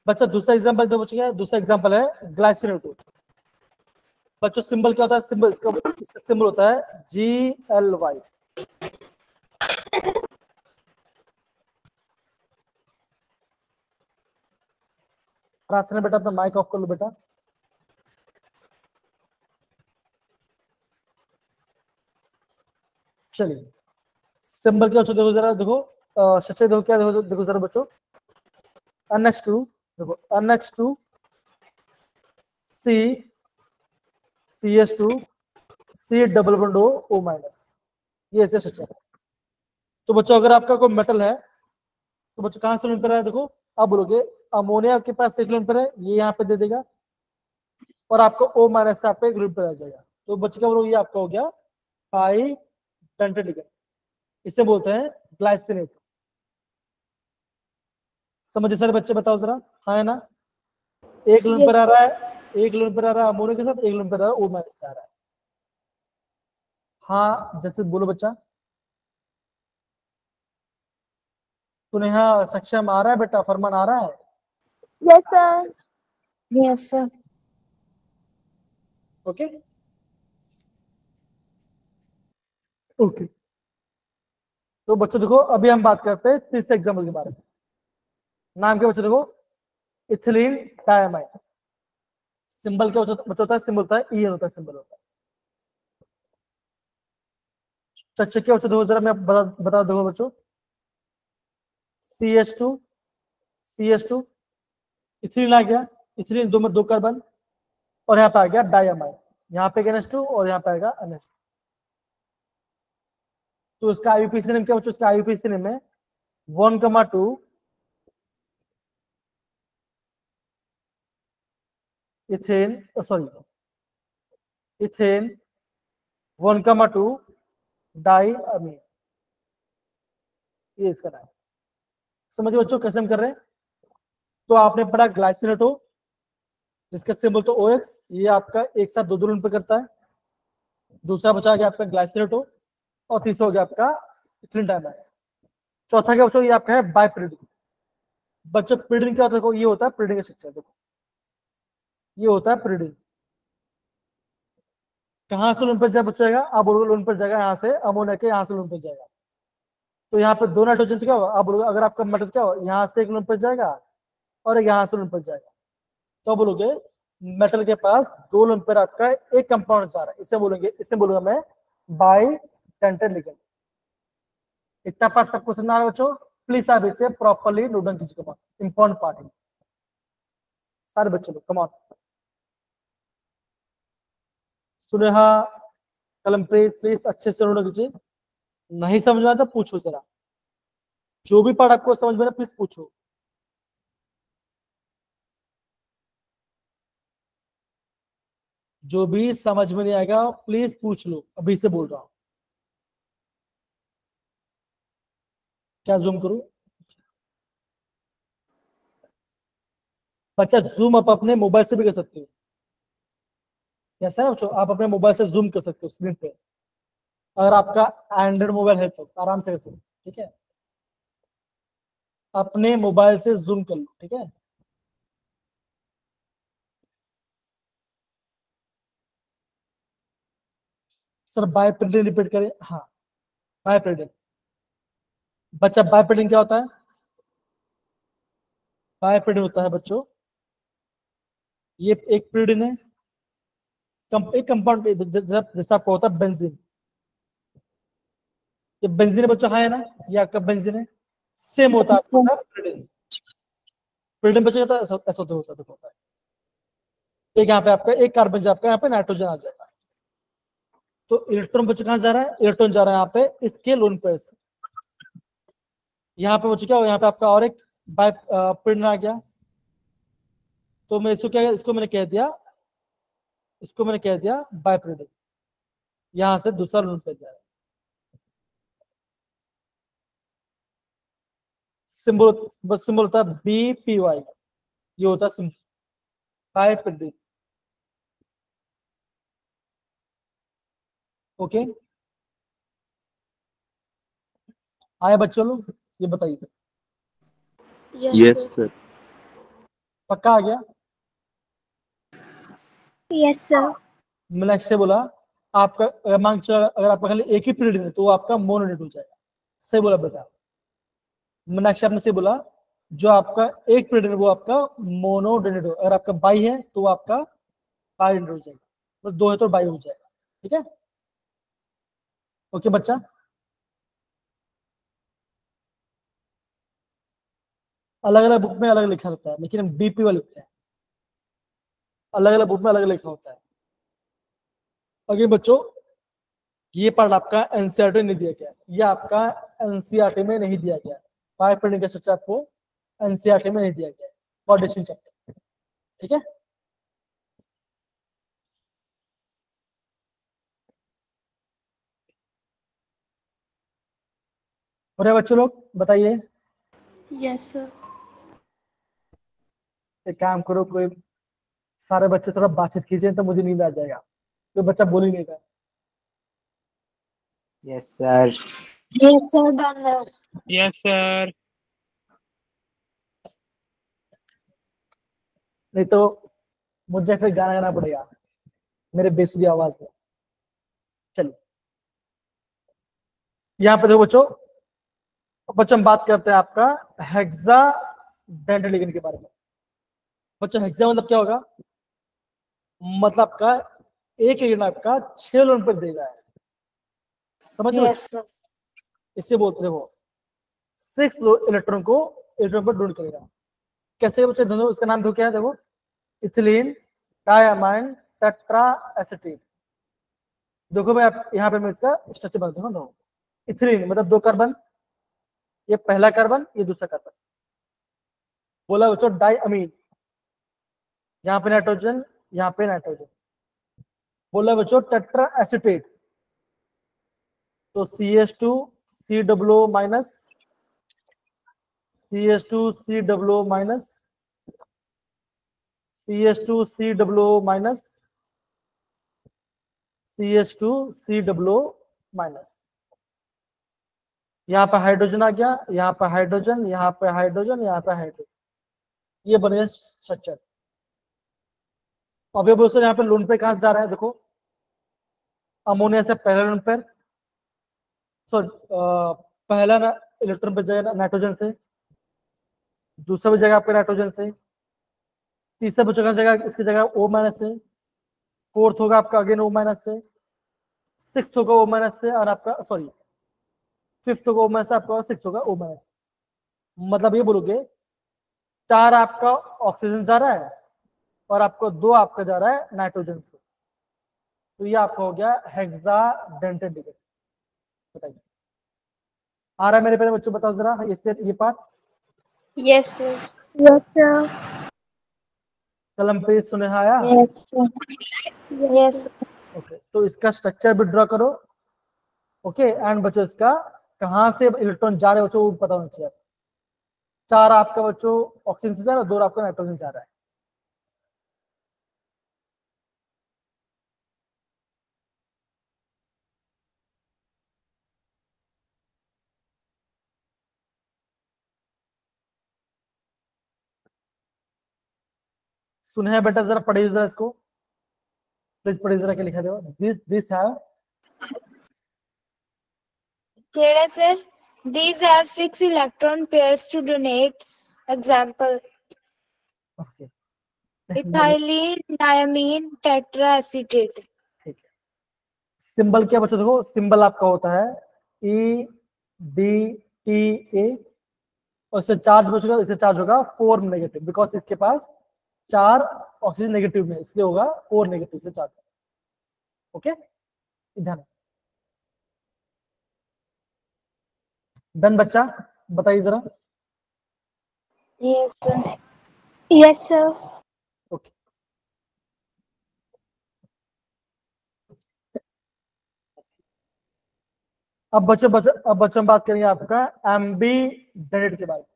बच्चा दूसरा एग्जांपल दो बच्चों, दूसरा एग्जांपल है ग्लाइसिन टू। बच्चों सिंबल क्या होता है, सिंबल इसका सिंबल होता है GLY। प्रार्थना बेटा अपना माइक ऑफ कर लो बेटा। चलिए सिंबल क्या होता है देखो जरा, देखो सच्चे देखो क्या, देखो जरा बच्चों, NH2, देखो NH2 C CH2 C double bond O minus, ये ऐसे सच्चा है। तो बच्चों अगर आपका कोई मेटल है तो बच्चों कहां से लोन पर है, देखो आप बोलोगे अमोनिया आपके पास एक लोन पर है, ये यहाँ पे दे देगा, और आपको O माइनस से आपका एक लोन पर आ जाएगा। तो बच्चे क्या बोलोगे, ये आपका हो गया पाई डेंटेड लिगेंड, इसे बोलते हैं ग्लाइसिनेट। समझे सारे बच्चे, बताओ जरा, हाँ है ना? एक लोन पर आ रहा है, एक लोन पर आ रहा है अमोनिया के साथ, एक लोन पर आ रहा है O माइनस से आ रहा है। हाँ जैसे बोलो बच्चा। सुनेहा, सक्षम आ रहा है बेटा, फरमान आ रहा है? Yes, sir. Yes, sir. Okay okay. तो बच्चों देखो अभी हम बात करते हैं तीसरे एग्जाम्पल के बारे में। नाम क्या बच्चों, देखो इथिलीन डायमाइड। सिंबल क्या बच्चों होता है, सिंबल होता है EN होता है, सिंबल होता है। चेक क्या बच्चों, देखो जरा मैं बता दो बच्चों, CH2 CH2 इथिलीन आ गया, इथिलीन दो में दो कार्बन, और यहाँ पे आ गया डायमाइड, यहाँ पे NH2 और यहाँ पे आएगा NH2। तो इसका IUPAC नेम क्या बच्चों, इसका IUPAC नेम है 1,2 इथेन, सॉरी इथेन 1,2 डाई अमीन, ये इसका नाम। समझिए बच्चों कैसे हम कर रहे हैं। तो आपने पढ़ा ग्लाइसिनेटो, जिसका सिंबल तो OX, ये आपका एक साथ दो लोन पे करता है। दूसरा बचा गया आपका ग्लाइसिनेटो, और तीसरा हो गया आपका इथिलीन डायमाइड। चौथा क्या बच्चों, ये आपका है बाइप्रिडिन। बच्चों प्रिडिन क्या होता है, देखो ये होता है प्रिडिन का स्ट्रक्चर, देखो ये होता है प्रिडिन। कहां से लोन पर जाए बच्चों, आप बोलोगे लोन पर जाएगा यहाँ से अमोनिया के, यहाँ से लोन पर जाएगा। तो यहाँ पे दो नाइट्रोजन तो क्या होगा, आप बोलोगे अगर आपका मेटल क्या होगा, यहाँ से एक लोन पर जाएगा और एक यहाँ से लोन पर जाएगा, तो बोलोगे मेटल के पास दो लोन पर आपका एक कंपाउंड जा रहा है, इसे बोलूंगा मैं बाई डेंटेड लिगेंड। इतना पार्ट सबको समझ आ रहा है बच्चों? प्लीज आप इसे प्रॉपरली नोट डाउन कीजिए, इंपॉर्टेंट पार्ट है सारे बच्चों लोग, कम ऑन। सुनेहा, कलमप्रीत, प्लीज अच्छे से नोट कीजिए। नहीं समझ में आता पूछो जरा, जो भी पार्ट आपको समझ में ना प्लीज पूछो। जो भी समझ में नहीं आएगा प्लीज पूछ लो, अभी से बोल रहा हूं। क्या जूम करूं बच्चा? जूम आप अपने मोबाइल से भी कर सकते हो, कैसा है बच्चों, आप अपने मोबाइल से जूम कर सकते हो स्क्रीन पे। अगर आपका एंड्रॉइड मोबाइल है तो आराम से कर सकते हो, ठीक है? अपने मोबाइल से जूम कर लो, ठीक है? सर बाय प्रिंटिंग रिपीट करें। हाँ बाय प्रिंटिंग। बच्चा बाय प्रिंटिंग क्या होता है? बाय प्रिंटिंग होता है बच्चों, ये एक प्रिंटिंग है, एक कंपाउंड जैसा आपको होता है बेंजीन। ये बेंजीन है बच्चों, हाँ है ना? ये आपका बेंजीन है, सेम होता है आपका pyridine। pyridine बचेगा तो ऐसा होता है, देखो होता है। एक यहाँ पे आपका एक कार्बन आपका यहाँ पे नाइट्रोजन आ जाएगा, तो इलेक्ट्रॉन बच्चे कहाँ जा रहा है, इलेक्ट्रॉन जा रहा है यहाँ पे इसके लोन पेयर से। यहाँ पे बच्चे क्या हो, यहाँ पे आपका और एक बाय pyridine आ गया, तो मैं इसको क्या, इसको मैंने कह दिया बाय pyridine। यहाँ से दूसरा लोन पेयर जा रहा है, सिंबल होता है BPY, ये होता है सिंबल बाय pyridine। ओके, आया बच्चों लोग, ये बताइए सर, Yes, sir. पक्का आ गया? Yes, sir. मिलाक्स से बोला आपका, अगर मान चलो अगर आपका खाली एक ही पीरियड है तो वो आपका मोनोडेट हो जाएगा। सही बोला बेटा, मीनाक्षी आपने सही बोला, जो आपका एक पीरियड है वो आपका मोनोडेट हो, अगर आपका बाई है तो वो आपका बाइडेट हो जाएगा, बस दो है तो बाई हो जाएगा। ठीक है, ओके बच्चा, अलग अलग बुक में अलग लिखा रहता है, लेकिन हम बीपी वाले लिखते हैं, अलग अलग बुक में अलग लिखा होता है। ओके बच्चों, ये पार्ट आपका एनसीईआरटी नहीं दिया गया, ये आपका एनसीईआरटी में नहीं दिया गया, बाय प्रिंटिंग का स्ट्रक्चर आपको एनसीईआरटी में नहीं दिया गया फॉर डिस्टिंक्ट चैप्टर। ठीक है, और बच्चों लोग बताइए, Yes, sir. एक काम करो, कोई सारे बच्चे थोड़ा बातचीत कीजिए तो मुझे नींद आ जाएगा, कोई बच्चा बोल ही नहीं रहा। Yes, sir. Yes, sir, done now. Yes, sir. नहीं तो मुझे फिर गाना गाना पड़ेगा मेरे बेसुरी आवाज में। चलिए, यहाँ पे देखो बच्चों हम बात करते हैं आपका हेक्सा डेंटल लिगेंड के बारे में। बच्चों हेक्सा मतलब क्या होगा, मतलब आपका एक लिगेंड आपका 6 लोन पर देगा है, समझ लो। Yes, sir. इससे बोलते देखो 6 इलेक्ट्रॉन को इलेक्ट्रॉन पर डोनेट करेगा। कैसे बच्चे, दोनों इसका नाम देखो क्या है, देखो इथिलीन डायमाइन टेट्रा एसिटेट। देखो मैं यहाँ पे मैं इसका स्ट्रक्चर बता दूंगा। इथिलीन मतलब 2 कार्बन, ये पहला कार्बन ये दूसरा कार्बन। बोला बच्चों डाइअमीन, यहाँ पे नाइट्रोजन यहाँ पे नाइट्रोजन। बोला बच्चों टेट्रा एसिटेट, तो CH2 COO minus CH2 COO minus CH2 COO minus CH2 COO minus. यहाँ पे हाइड्रोजन आ गया, यहाँ पे हाइड्रोजन, यहाँ पे हाइड्रोजन, यहाँ पे हाइड्रोजन, ये बने स्ट्रक्चर। अब ये बोलो यहाँ पे लोन पे कहां से जा रहा है, देखो अमोनिया से पहला लोन पे, सॉरी पहला इलेक्ट्रॉन पे जाएगा नाइट्रोजन से, दूसरा पे जाएगा आपका नाइट्रोजन से, तीसरा पे जगह इसकी जगह O माइनस से, फोर्थ होगा आपका अगेन O माइनस से, सिक्स्थ होगा O माइनस से, और आपका सॉरी फिफ्थ होगा O माइनस से, आपका सिक्स्थ होगा O माइनस। मतलब ये बोलोगे 4 आपका ऑक्सीजन जा रहा है और आपको 2 आपका जा रहा है नाइट्रोजन से, तो ये आपका हो गया हेक्साडेंटेट लिगेंड। बताइए, आ रहा है मेरे पहले बच्चों, बताओ जरा ये part. Yes, sir. Yes, sir. कलम पे सुनेहा आया? Yes, sir. Yes, sir. Okay, तो इसका स्ट्रक्चर भी ड्रॉ करो। ओके, एंड बच्चों इसका कहां से इलेक्ट्रॉन जा रहे बच्चों वो पता होना चाहिए। 4 आपका बच्चों ऑक्सीजन से जा रहा है, 2 आपका नाइट्रोजन से जा रहा है। सुने हैं बेटा, जरा पढ़िए जरा इसको, प्लीज पढ़िए जरा, क्या लिखा देखो, this have Keda, sir. These have 6 electron pairs to donate. Example: okay ethylene diamine tetraacetate. ठीक है। सिंबल क्या बच्चों, देखो सिंबल आपका होता है EDTA, और इससे चार्ज बचेगा, इससे चार्ज होगा 4 नेगेटिव, बिकॉज इसके पास 4 ऑक्सीजन नेगेटिव में, इसलिए होगा 4 नेगेटिव से चार्ज। ओके, ध्यान। डन बच्चा, बताइए जरा। Yes, sir. Yes, sir. Okay, अब बच्चों बात करेंगे आपका एम्बीडेंट के बारे में।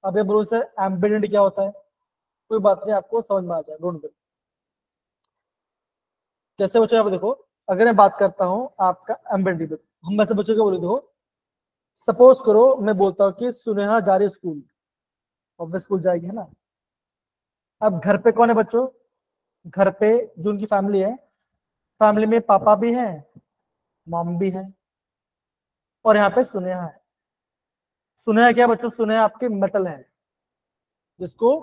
अब ये बोलो सर एम्बीडेंट क्या होता है, कोई बात नहीं, आपको समझ में आ जाए, डोंट वरी। जैसे बच्चों आप देखो, अगर मैं बात करता हूं आपका एम्बीडेंट, हम वैसे बच्चों को बोले देखो, सपोज करो मैं बोलता हूँ कि सुनेहा जा रही स्कूल, और वे स्कूल जाएगी, है ना। अब घर पे कौन है बच्चों, घर पे जो उनकी फैमिली है, फैमिली में पापा भी हैं, मॉम भी है, और यहाँ पे सुनेहा है। सुनेहा क्या बच्चों, सुनेहा आपके मेटल है, जिसको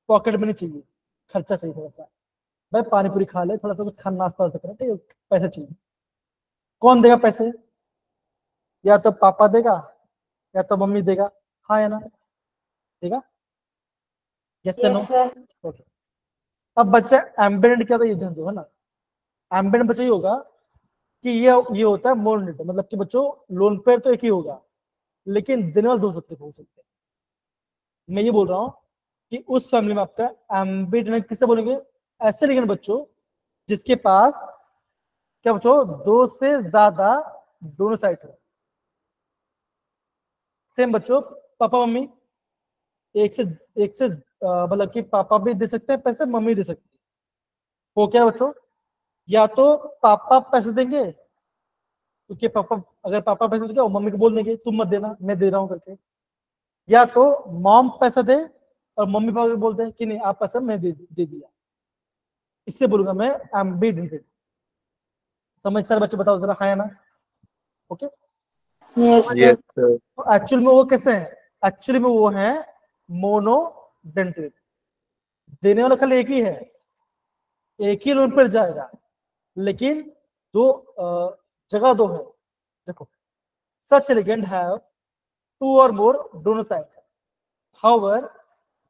पॉकेट में नहीं चाहिए, खर्चा चाहिए थोड़ा सा, भाई पानी पूरी खा ले, थोड़ा सा कुछ खाना नाश्ता वास्ता करे, ठीक है, पैसे चाहिए। कौन देगा पैसे, या तो पापा देगा या तो मम्मी देगा, हाँ या ना, देगा, यस या नो। Yes, sir. ओके, अब बच्चा एम्बेडेंट क्या था ये ध्यान दो, है ना। एम्बेडेंट बच्चा ये होगा कि ये होता है मोनोनेट, मतलब कि बच्चों लोन पेयर तो एक ही होगा, लेकिन देने वाले 2 हो सकते हैं। मैं ये बोल रहा हूँ कि उस फैमिली में आपका एम्बेडेंट किसे बोलेंगे, ऐसे लिखेंगे बच्चों जिसके पास क्या बच्चों 2 से ज्यादा दोनों साइड है। सेम बच्चों पापा मम्मी, एक से मतलब कि पापा भी दे सकते हैं पैसे, मम्मी दे सकती है। वो क्या है बच्चों, या तो पापा पैसे देंगे, क्योंकि पापा, अगर पापा पैसे देंगे और मम्मी को बोल देंगे तुम मत देना, मैं दे रहा हूं करके, या तो मॉम पैसा दे और मम्मी पापा को बोल दें कि नहीं आप पैसा मैं दे दिया। इससे बोलूंगा मैं एम्बीडेंट। समझ सर बच्चे, बताओ जरा, हाँ या ना। Okay, Yes, sir. Yes, sir. तो एक्चुअल में वो कैसे हैं, एक्चुअली में वो है मोनोडेंटेड, देने वाला खाली एक ही है, एक ही लोन पर जाएगा, लेकिन 2 जगह 2 है। देखो, सच ligand have 2 or more donor side, however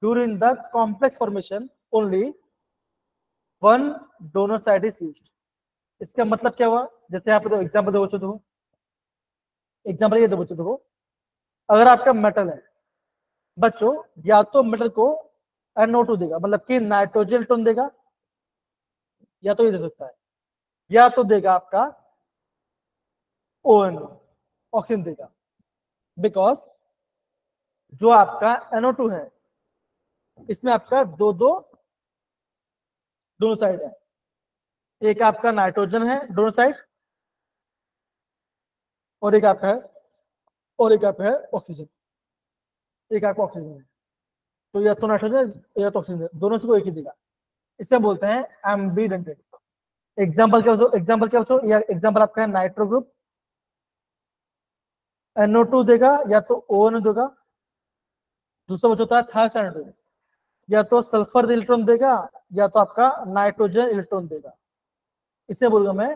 during the complex formation only 1 donor side is used। इसका मतलब क्या हुआ, जैसे यहाँ पे तो एग्जाम्पल दो बच्चों, देखो एग्जाम्पल ये दो बच्चों, देखो अगर आपका मेटल है बच्चों, या तो मेटल को NO2 देगा, मतलब कि नाइट्रोजन टोन देगा, या तो ये दे सकता है, या तो देगा आपका ONO ऑक्सीजन देगा, बिकॉज जो आपका NO2 है इसमें आपका दोनों साइड है, एक आपका नाइट्रोजन है दोनों साइड, और एक आपका है ऑक्सीजन, एक आपका ऑक्सीजन है, तो या तो नाइट्रोजन या तो ऑक्सीजन, दोनों से कोई एक ही देगा, इसे बोलते हैं एम्बीडेंट। एग्जाम्पल क्या बच्चों, या एग्जाम्पल आपका है नाइट्रो ग्रुप, NO2 देगा या तो ONO देगा। दूसरा बच्चा होता है थायोसाइनाइड, या तो सल्फर इलेक्ट्रॉन देगा या तो आपका नाइट्रोजन इलेक्ट्रॉन देगा, इसे बोलूंगा मैं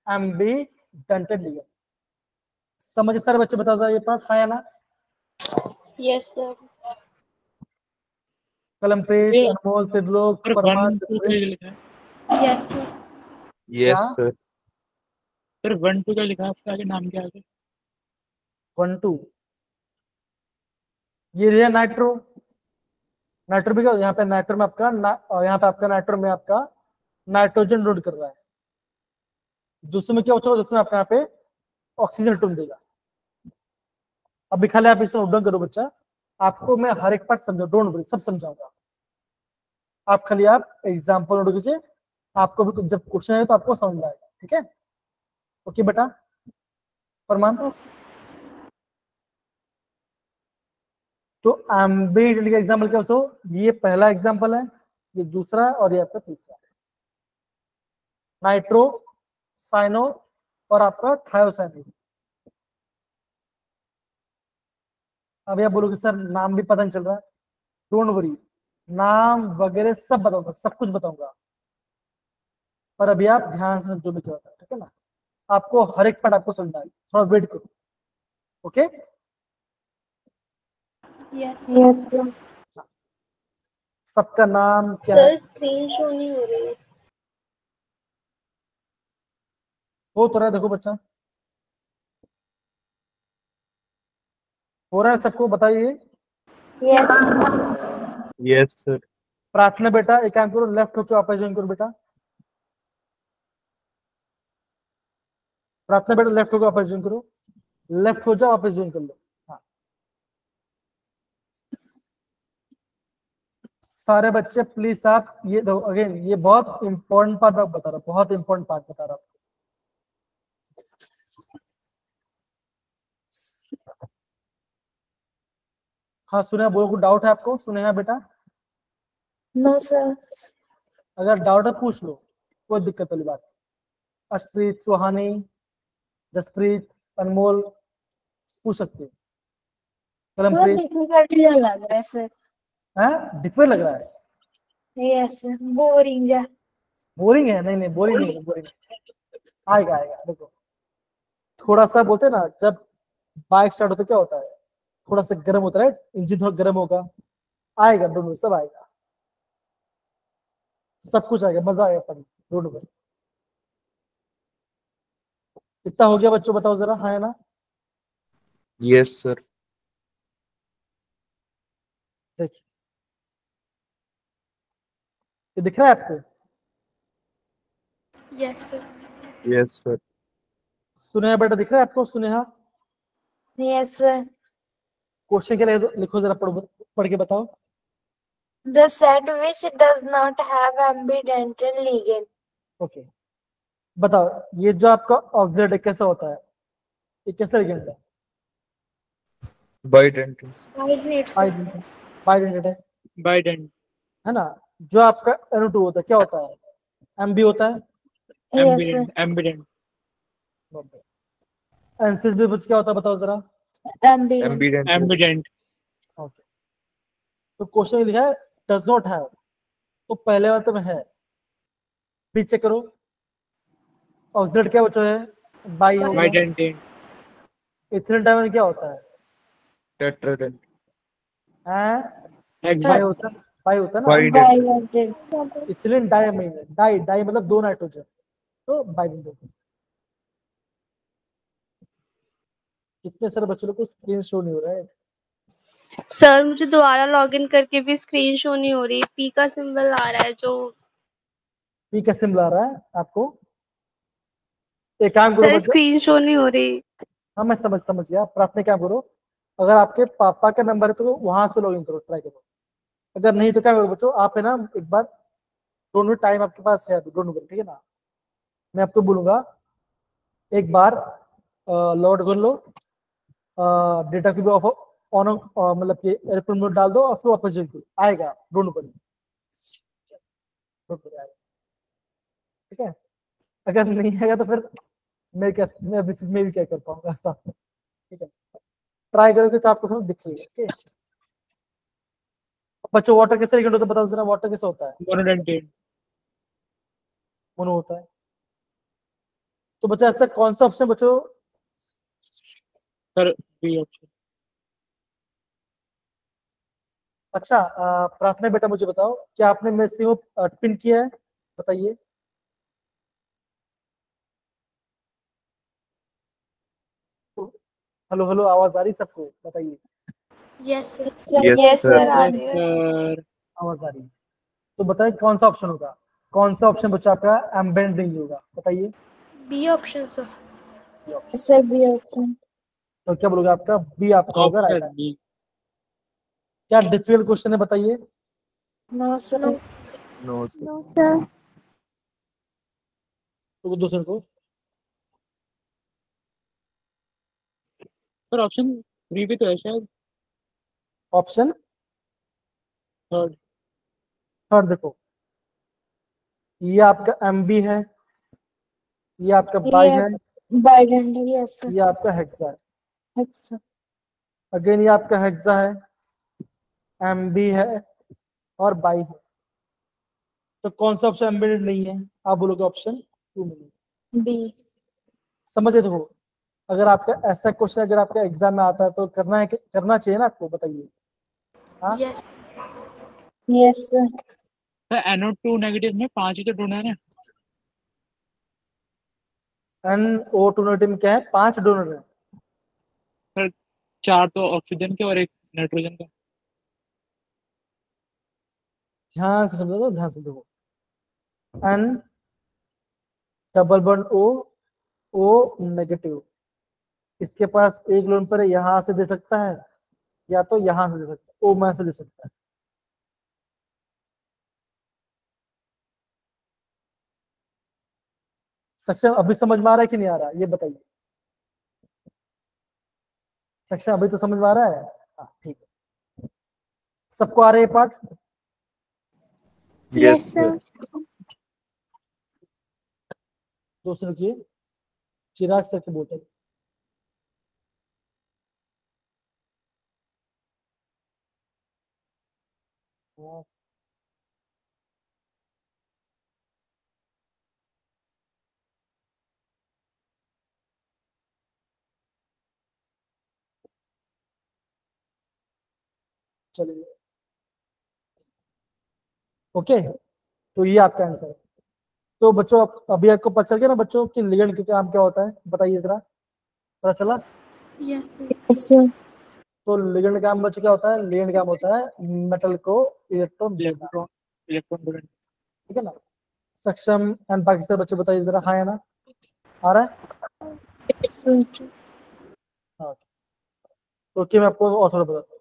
एम्बीडेंटेड लिगेंड। समझ सारे बच्चे, बताओ जरा ये पार्ट, हाँ या ना। Yes, sir. कलमप्रीत, ये अनमोल, त्रिलोक, सर परमार, 1 2 क्या लिखा है, Yes, sir. Yes, sir. Sir 1 2 क्या लिखा है आपका आगे, नाम क्या है? 1 2 ये रहा नाइट्रो, नाइट्रो भी क्या, यहाँ पे नाइट्रो में आपका यहाँ पे आपका नाइट्रो में आपका नाइट्रोजन लोड कर रहा है। दूसरे में क्या बच्चों, दूसरे में आपका यहाँ पे ऑक्सीजन टून देगा। अभी खाली आप इसमें उड्डन करो बच्चा, आपको मैं हर एक पार्ट समझा, डोंट वरी, सब समझाऊंगा। आप खाली आप एग्जाम्पल नोट कीजिए, आपको भी जब क्वेश्चन है तो आपको समझ में आएगा, ठीक है। ओके बेटा फरमान। तो एम्बीडेंट का एग्जाम्पल क्या हो, ये पहला एग्जाम्पल है, ये दूसरा है, और ये आपका तीसरा है। नाइट्रो, साइनो और आपका थायोसाइनिन। अब आप बोलोगे सर नाम भी पता नहीं चल रहा है, डोंट वरी, नाम वगैरह सब बताऊंगा, सब कुछ बताऊंगा, पर अभी आप ध्यान से जो भी क्या होता है, ठीक है ना। आपको हर एक पार्ट आपको समझना है, थोड़ा वेट करो, ओके। Yes. Yes, sir. सबका नाम क्या है? सर स्क्रीन शो नहीं हो रही है। हो तो रहा है, देखो बच्चा, हो रहा है सबको, बताइए। Yes. Yes, sir. प्रार्थना बेटा एक काम करो, लेफ्ट होकर वापस ज्वाइन करो बेटा। प्रार्थना बेटा लेफ्ट होकर वापस ज्वाइन करो, लेफ्ट हो जाओ, वापस ज्वाइन कर लो। हाँ, सारे बच्चे प्लीज आप ये दो अगेन, ये बहुत इंपॉर्टेंट पार्ट मैं बता रहा हूँ, बहुत इंपॉर्टेंट पार्ट बता रहा हूँ। हाँ सुने, बोलो, कुछ डाउट है आपको? सुने हैं बेटा, No, sir. अगर डाउट है पूछ लो, कोई दिक्कत वाली बात नहीं। अशप्रीत, सुहानी, जसप्रीत, अनमोल, पूछ सकते हो। थोड़ा कलमप्रीत, difficult लग रहा है सर। है डिफरेंट लग रहा है? Yes, sir. Boring है। बोरिंग है? नहीं नहीं, बोरिंग नहीं है, बोरिंग आएगा आएगा। देखो, थोड़ा सा बोलते हैं ना, जब बाइक स्टार्ट होता है क्या होता है, थोड़ा सा गर्म होता है, इंजन थोड़ा गर्म होगा, आएगा, दोनों सब आएगा, सब कुछ आएगा, मजा आएगा पढ़ने, दोनों में। इतना हो गया बच्चों, बताओ जरा, हाँ है ना? Yes, sir. देखिए, ये दिख रहा है आपको? Yes sir. Yes, sir. सुनेहा बेटा दिख रहा है आपको? सुनेहा, Yes, sir. क्वेश्चन क्या लिखो जरा, पढ़ के बताओ। The set which does not have ambidental ligand. Okay, बताओ, ये जो आपका ऑक्सीडेट है कैसा होता है, ये कैसा लिगेंड है? Bidentals. Coordinate sir. Bidentate Biden. है ना? जो आपका NO2 होता है क्या होता है? MB होता है। Yes, sir. Ambident. एनसिस भी कुछ क्या होता है बताओ जरा? Ambident. Ambident. Ambident. ओके, तो क्वेश्चन में लिखा है डज नॉट हैव, तो पहले वाले तो में है, बी चेक करो। ऑक्सीडेट क्या बचा है? बाई हो गया। Bidentine. इथिलीन डायमंड क्या होता है? Tetradent. बाई होता है, बाई होता है ना। Bidental. Bidental. Ethylene diamine, di di मतलब दो नाइट्रोजन, तो बाइडेंटल। कितने सारे बच्चों को स्क्रीन शो नहीं हो रहा है? सर मुझे दोबारा लॉगिन करके भी स्क्रीन शो नहीं हो रही, पी का सिंबल आ रहा है जो। पी का सिंबल आ रहा है आपको? एक काम करो सर बच्चों, स्क्रीन शो नहीं हो रही। हाँ मैं समझ गया, पर आपने क्या करो, अगर आपके पापा का नंबर है तो वहां से लॉगिन करो, ट्राई करो। अगर नहीं तो क्या करो बच्चों, आप है ना एक बार, दोनों टाइम आपके पास है, दोनों ठीक है ना, मैं आपको बोलूंगा एक बार लॉग कर लो, डेटा को भी ऑफ ऑन, मतलब कि एयरप्लेन मोड डाल दो और फिर वापस ज्वाइन करो, आएगा दोनों पर, आएगा, ठीक है? अगर नहीं आएगा तो फिर मैं भी क्या कर पाऊंगा ऐसा, ठीक है? ट्राई करो कि आपको थोड़ा दिखेगा, ठीक है? बच्चों वाटर कैसे लिगेंड होता है बताओ जरा, वाटर कैसे होता है? Monodentine. मोनो होता है। तो बच्चा ऐसा कौन सा ऑप्शन बच्चों? Sir, B option. अच्छा, प्रार्थना बेटा मुझे बताओ, क्या आपने मैक्सिमम पिन किया है? बताइए। हेलो हेलो, आवाज आ रही सबको? बताइए, yes sir. Yes, yes sir. Sir आ Yes, रही है। sir. आवाज आ रही है? तो बताइए कौन सा ऑप्शन होगा, कौन सा ऑप्शन बच्चा आपका एम्बेड नहीं होगा, बताइए। B option sir. Sir, B option. तो क्या बोलोगे, आपका बी आपका होगा राइट? Option B. क्या डिफिकल्ट क्वेश्चन है बताइए? No, sir. No. No, sir. No sir. तो दूसरे को Sir, option 3 भी तो है शायद. Option Third. थर्ड देखो, ये आपका MB है, ये आपका बाई Yeah. है, Bidental. Yes, sir. ये आपका हेक्सा है। Hexa. अगेन ये आपका हेक्सा है, MB है और बाई है। तो कौन सा ऑप्शन एम्बेडेड नहीं है? आप बोलोगे ऑप्शन 2 में नहीं। B. समझे? देखो, अगर आपका ऐसा क्वेश्चन अगर आपका एग्जाम में आता है तो करना चाहिए ना आपको, बताइए। हाँ Yes. Yes, sir. Sir NO2 negative में 5 ही तो डोनर है। NO2 नेगेटिव में क्या है, 5 डोनर है। सर 4 तो ऑक्सीजन के और 1 नाइट्रोजन का। ध्यान से समझो, ध्यान से देखो, N double bond O negative, इसके पास एक लोन पर यहां से दे सकता है या तो यहां से दे सकता है, O में से दे सकता है। सेक्शन अभी समझ में आ रहा है कि नहीं आ रहा, ये बताइए। सेक्शन अभी तो समझ में आ रहा है? हाँ ठीक है, सबको आ रहा है ये पार्ट? Yes, sir. दूसरे की चिराग सर की बोतल। चलिए, ओके, तो ये आपका आंसर है। तो बच्चों अभी आपको पता चल गया ना बच्चों कि लिगेंड का काम क्या होता है, बताइए जरा, पता चला? Yes. Yes, sir. तो लिगेंड का काम बच्चों क्या होता है, लिगेंड का काम होता है मेटल को इलेक्ट्रॉन देना, इलेक्ट्रॉन डोनेट। ठीक है ना। सक्षम एंड बाकी सारे बच्चे बताइए जरा, हाँ या ना, आ रहा है? Yes, sir. हाँ, तो मैं आपको और थोड़ा बताता हूँ।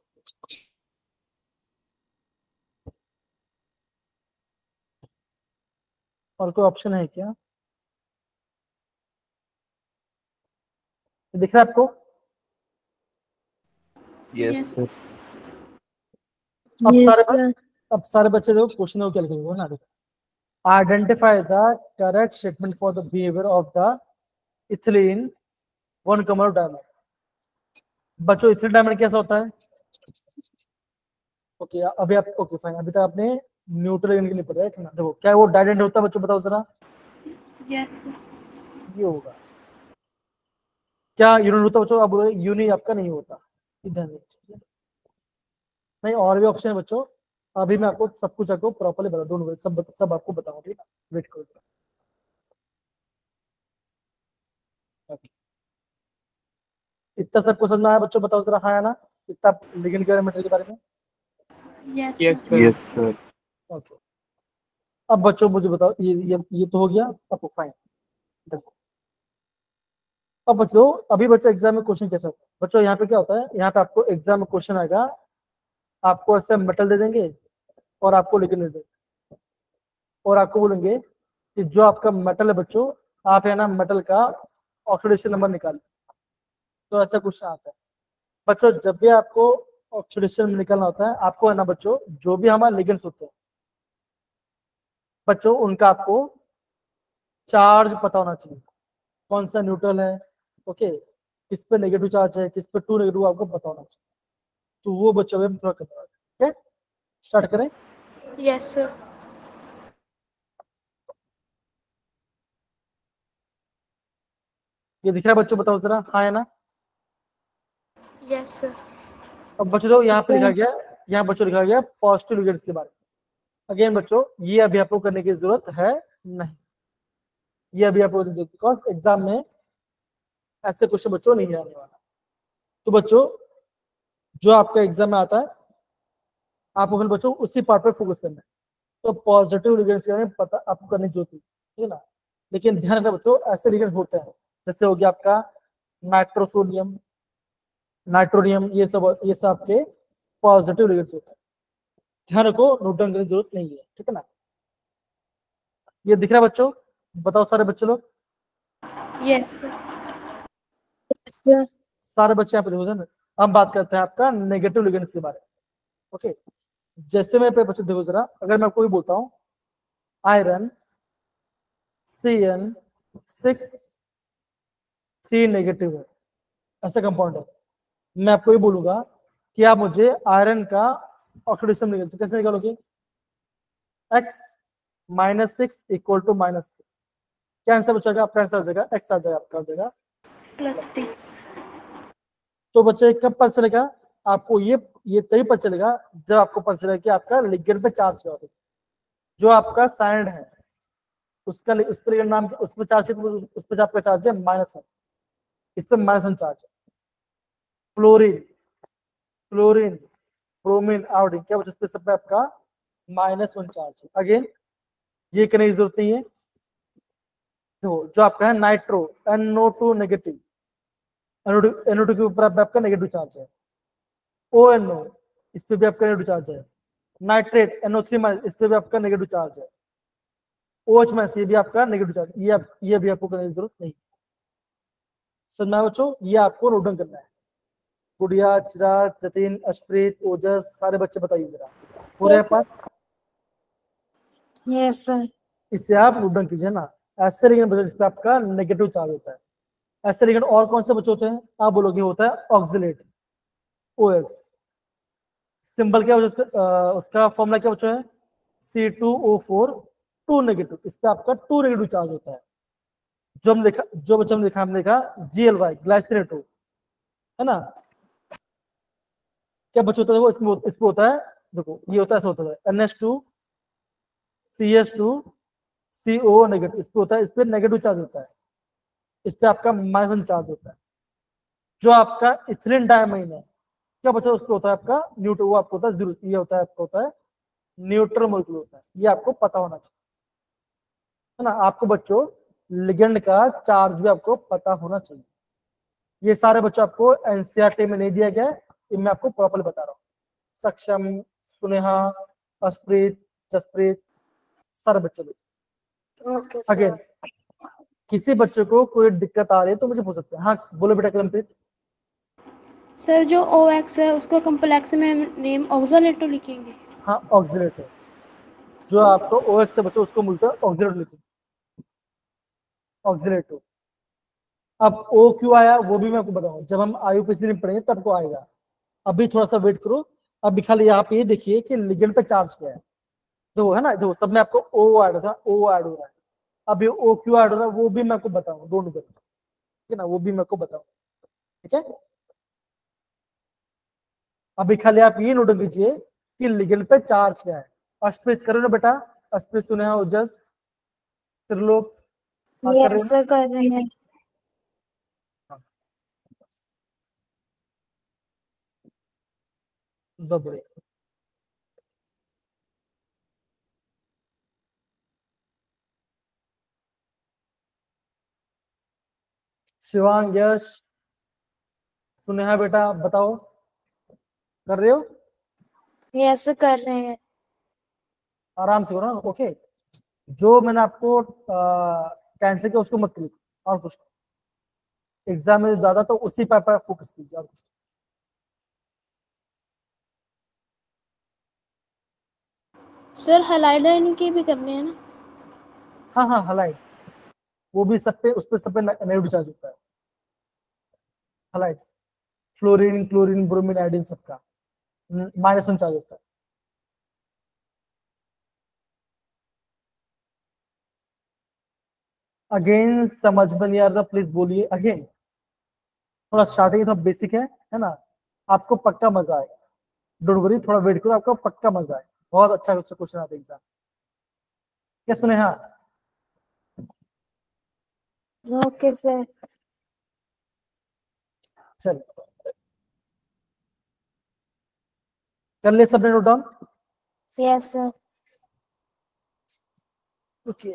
और कोई ऑप्शन है क्या, दिख रहा है आपको? Yes, sir. Yes, sir. अब सारे बच्चे देखो क्वेश्चन को क्या लिखेंगे ना, देखो, identify the correct statement for the behaviour of the ethylene 1 Qamar diamond. बच्चों इथिलीन डायमंड कैसा होता है? ओके अभी आप, ओके फाइन, अभी तक आपने न्यूट्रल यूनिट के लिए पढ़ा है ना। देखो क्या वो डाइडेंट होता है बच्चों, बताओ जरा। Yes. ये होगा क्या यूनिट होता है बच्चों? आप बोलो यूनिट आपका नहीं होता, इधर नहीं, और भी ऑप्शन है बच्चों, अभी मैं आपको सब कुछ आपको प्रॉपर्ली बता दूंगा, सब आपको बताऊंगा, ठीक है, वेट करो। Okay. इतना सबको समझ में आया बच्चों, बताओ जरा, हाँ या ना, इतना लिगेंड के मेटल के बारे में? Yes. Yes, sir. Yes, sir. Okay, अब बच्चों मुझे बताओ, ये तो हो गया, अब फाइन। देखो अब बच्चों, अभी बच्चों एग्जाम में क्वेश्चन कैसा होता है बच्चों, यहाँ पे क्या होता है, यहाँ पे आपको एग्जाम में क्वेश्चन आएगा, आपको ऐसे मेटल दे देंगे और आपको लिगेंड दे देंगे, और आपको बोलेंगे कि जो आपका मेटल है बच्चों, आप है ना मेटल का ऑक्सीडेशन नंबर निकालें। तो ऐसा क्वेश्चन आता है बच्चों, जब भी आपको ऑक्सीडेशन निकालना होता है, आपको है ना बच्चों, जो भी हमारे लिगेंड्स होते हैं बच्चों, उनका आपको चार्ज पता होना चाहिए, कौन सा न्यूट्रल है, ओके, किस पे नेगेटिव चार्ज है, किस पे 2 नेगेटिव, आपको पता होना चाहिए। तो वो बच्चों में थोड़ा करना है, ठीक है, स्टार्ट करें। Yes, sir. ये दिख रहा है बच्चों, बताओ जरा, हाँ या ना। Yes, sir. अब बच्चों देखो यहाँ पे Yes, लिखा गया, यहाँ बच्चों लिखा गया पॉजिटिव लिगेंड्स के बारे में। अगेन बच्चों, ये अभी आपको करने की जरूरत है नहीं, ये अभी आपको बिकॉज एग्जाम में ऐसे क्वेश्चन बच्चों नहीं आने वाला। तो बच्चों जो आपका एग्जाम में आता है, आपको फिर बच्चों उसी पार्ट पे फोकस करना है। तो पॉजिटिव लिगेंड्स के बारे में पता आपको करने की जरूरत है, ठीक है ना। लेकिन ध्यान रखना बच्चों, ऐसे लिगेंड्स होते हैं, जैसे हो गया आपका नाइट्रोसोडियम, नाइट्रोनियम, ये सब आपके पॉजिटिव लिगेंड्स होते हैं। ध्यान रखो, नोट डाउन करने की जरूरत नहीं है, ठीक है ना। ये दिख रहा है बच्चों, बताओ सारे बच्चे लोग, Yes, sir. sir. सारे बच्चे यहाँ पे देखो ना। हम बात करते हैं आपका नेगेटिव लिगेंड्स के बारे में, ओके। जैसे मैं पे बच्चे देखो जरा, अगर मैं आपको भी बोलता हूँ आयरन CN6 3 नेगेटिव है, ऐसा कंपाउंड है, मैं आपको ये बोलूंगा कि आप मुझे आयरन का ऑक्सीडेशन निकालो, तो कैसे निकालोगे? x -6 इक्वल टू -6, क्या आंसर बचेगा आपका? आंसर आ जाएगा x, आ जाएगा आपका, आ जाएगा। Plus 3. तो बच्चे कब पता चलेगा आपको ये ये तभी पता चलेगा जब आपको पता चलेगा कि आपका लिगेंड पे चार्ज क्या होता है। जो आपका साइड है उसका उस पर नाम उस पर चार्ज उस पर आपका चार्ज है -1, इस पर -1 चार्ज है। फ्लोरीन क्लोरीन ब्रोमीन आयोडीन क्या बचा, सब पे आपका -1 चार्ज है। अगेन ये करने की जरूरत नहीं है। तो जो आपका है नाइट्रो NO2 नेगेटिव, NO2 के ऊपर आपका नेगेटिव चार्ज है। ONO इस पे भी आपका नेगेटिव चार्ज है। नाइट्रेट NO3 इस पे भी आपका नेगेटिव चार्ज है। OH- ये भी आपका नेगेटिव चार्ज, ये भी आपको करने की जरूरत नहीं। समझना बच्चों, ये आपको नोट डाउन करना है। गुड़िया, चिराग, जतिन, अशप्रीत, ओजस, सारे बच्चे बताइए जरा, हो रहा है पाठ? Yes, sir. इससे आप नोट डाउन कीजिए ना। ऐसे रिएक्शन बच्चों जिसपे आपका नेगेटिव चार्ज होता है। ऐसे रिएक्शन और कौन से बच्चे होते हैं आप बोलोगे, होता है ऑक्सिलेट OX। सिंबल क्या है उसका फॉर्मूला क्या बच्चों है, C2O4 2 नेगेटिव, इस पे आपका 2 नेगेटिव चार्ज होता है। जो बच्चा हमने लिखा GLY ग्लाइसिनेटो, है ना। क्या बच्चा होता है वो इसमें होता है, देखो ये होता है, ऐसा होता है NH2 CH2 CO नेगेटिव, इस पे होता है, इस पे नेगेटिव चार्ज होता है, इस पे आपका -1 चार्ज होता है। जो आपका इथिलीन डायमाइन है क्या बच्चा, उस पे होता है आपका न्यूट्रल, वो आपको होता है 0, ये होता है आपको होता है न्यूट्रल मॉलिक्यूल होता है। ये आपको पता होना चाहिए, है ना। आपको बच्चों लिगेंड का चार्ज भी आपको पता होना चाहिए। ये सारे बच्चों आपको एनसीईआरटी में नहीं दिया गया है, ये मैं आपको प्रॉपर्ली बता रहा हूँ। सक्षम, सुनेहा, अशप्रीत, जसप्रीत, सारे बच्चे। Okay, sir. अगेन किसी बच्चे को कोई दिक्कत आ रही है तो मुझे पूछ सकते हैं। हाँ बोलो बेटा कलमप्रीत। सर जो OX है उसका कॉम्प्लेक्स में नेम ऑक्सालेटो लिखेंगे। हाँ ऑक्सिलेटर, जो आपको OX से बच्चों उसको मिलता है ऑक्सिलेटर लिखेंगे, ऑक्सिलेटर। अब O क्यों आया वो भी मैं आपको बताऊंगा, जब हम IUPAC में पढ़ेंगे तब को आएगा। अभी थोड़ा सा वेट करो। अभी खाली यहाँ पे ये देखिए कि लिगेंड पे चार्ज क्या है, तो है ना, जो सब में आपको O ऐड होता है, O ऐड हो रहा है। अभी O क्यों ऐड हो रहा है वो भी मैं आपको बताऊंगा, डोंट वरी, ठीक है ना, वो भी मैं आपको बताऊंगा, ठीक है। अभी खाली आप ये नोट कीजिए कि लिगेंड पे चार्ज क्या है। अशप्रीत करो ना बेटा, अशप्रीत, सुनेहा, ओजस, त्रिलोक, हाँ कर रहे Yes, sir, कर रहे हैं। बबड़े। शिवांग, यश, सुनेहा बेटा बताओ, कर रहे हो? Yes, sir, कर रहे हैं। आराम से करो ना, ओके। जो मैंने आपको कैंसिल किया उसको मत क्लिक, और कुछ एग्जाम में ज्यादा तो उसी पर फोकस कीजिए, और कुछ। सर हाइलाइटर के भी करने हैं ना। हाँ हाँ हलाइट्स, वो भी सब पे, उस पे सब पे नेगेटिव चार्ज होता है। Halides, fluorine, chlorine, bromine, iodine सबका -1 चार्ज होता है। अगेन समझ में नहीं आ रहा प्लीज बोलिए अगेन। थोड़ा स्टार्टिंग थोड़ा बेसिक है ना। आपको पक्का मजा आएगा, डोंट वरी, थोड़ा वेट करो, आपको पक्का मजा आएगा। बहुत अच्छा अच्छा क्वेश्चन आता है एग्जाम। क्या सुने? हाँ Okay, sir. चल कर ले सबने note down? Yes, sir. Okay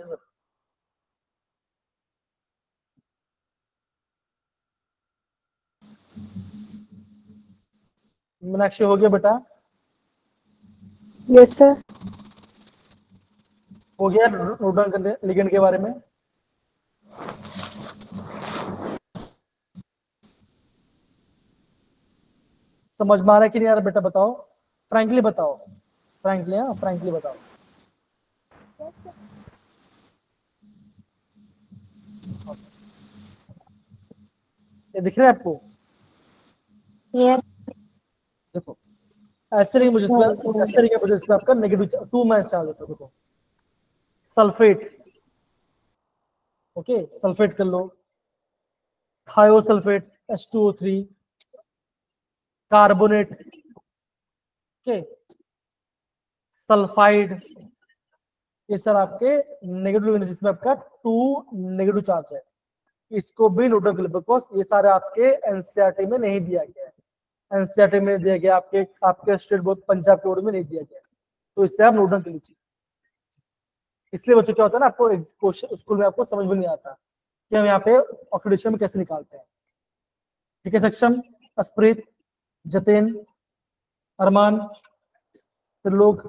Meenakshi हो गया बेटा? Yes sir. हो गया नोट डाउन कर ले लिगेंड के बारे में? समझ में आ रहा है कि नहीं आ रहा बेटा बताओ, फ्रैंकली बताओ, फ्रैंकली, हाँ फ्रैंकली बताओ। ये दिख रहा है आपको? Yes. देखो ऐसे नहीं, मुझे ऐसे नहीं, मुझे इस पे आपका नेगेटिव 2 माइनस चार्ज होता है। देखो सल्फेट, ओके सल्फेट कर लो, thiosulphate H2O3, carbonate okay, sulphide, ये सर आपके नेगेटिव, जिसमें आपका 2 नेगेटिव चार्ज है, इसको भी नोट कर लो, बिकॉज ये सारे आपके एनसीईआरटी में नहीं दिया गया है, एनसीईआरटी में दिया गया, आपके स्टेट बोर्ड पंजाब के बोर्ड में नहीं दिया गया, तो इससे आप नोट कर लीजिए। इसलिए बच्चों क्या होता है ना, आपको क्वेश्चन स्कूल में आपको समझ में नहीं आता कि हम यहाँ पे ऑक्सीडेशन में कैसे निकालते हैं। ठीक है, सक्षम, अस्प्रीत, जतेन, अरमान, त्रिलोक,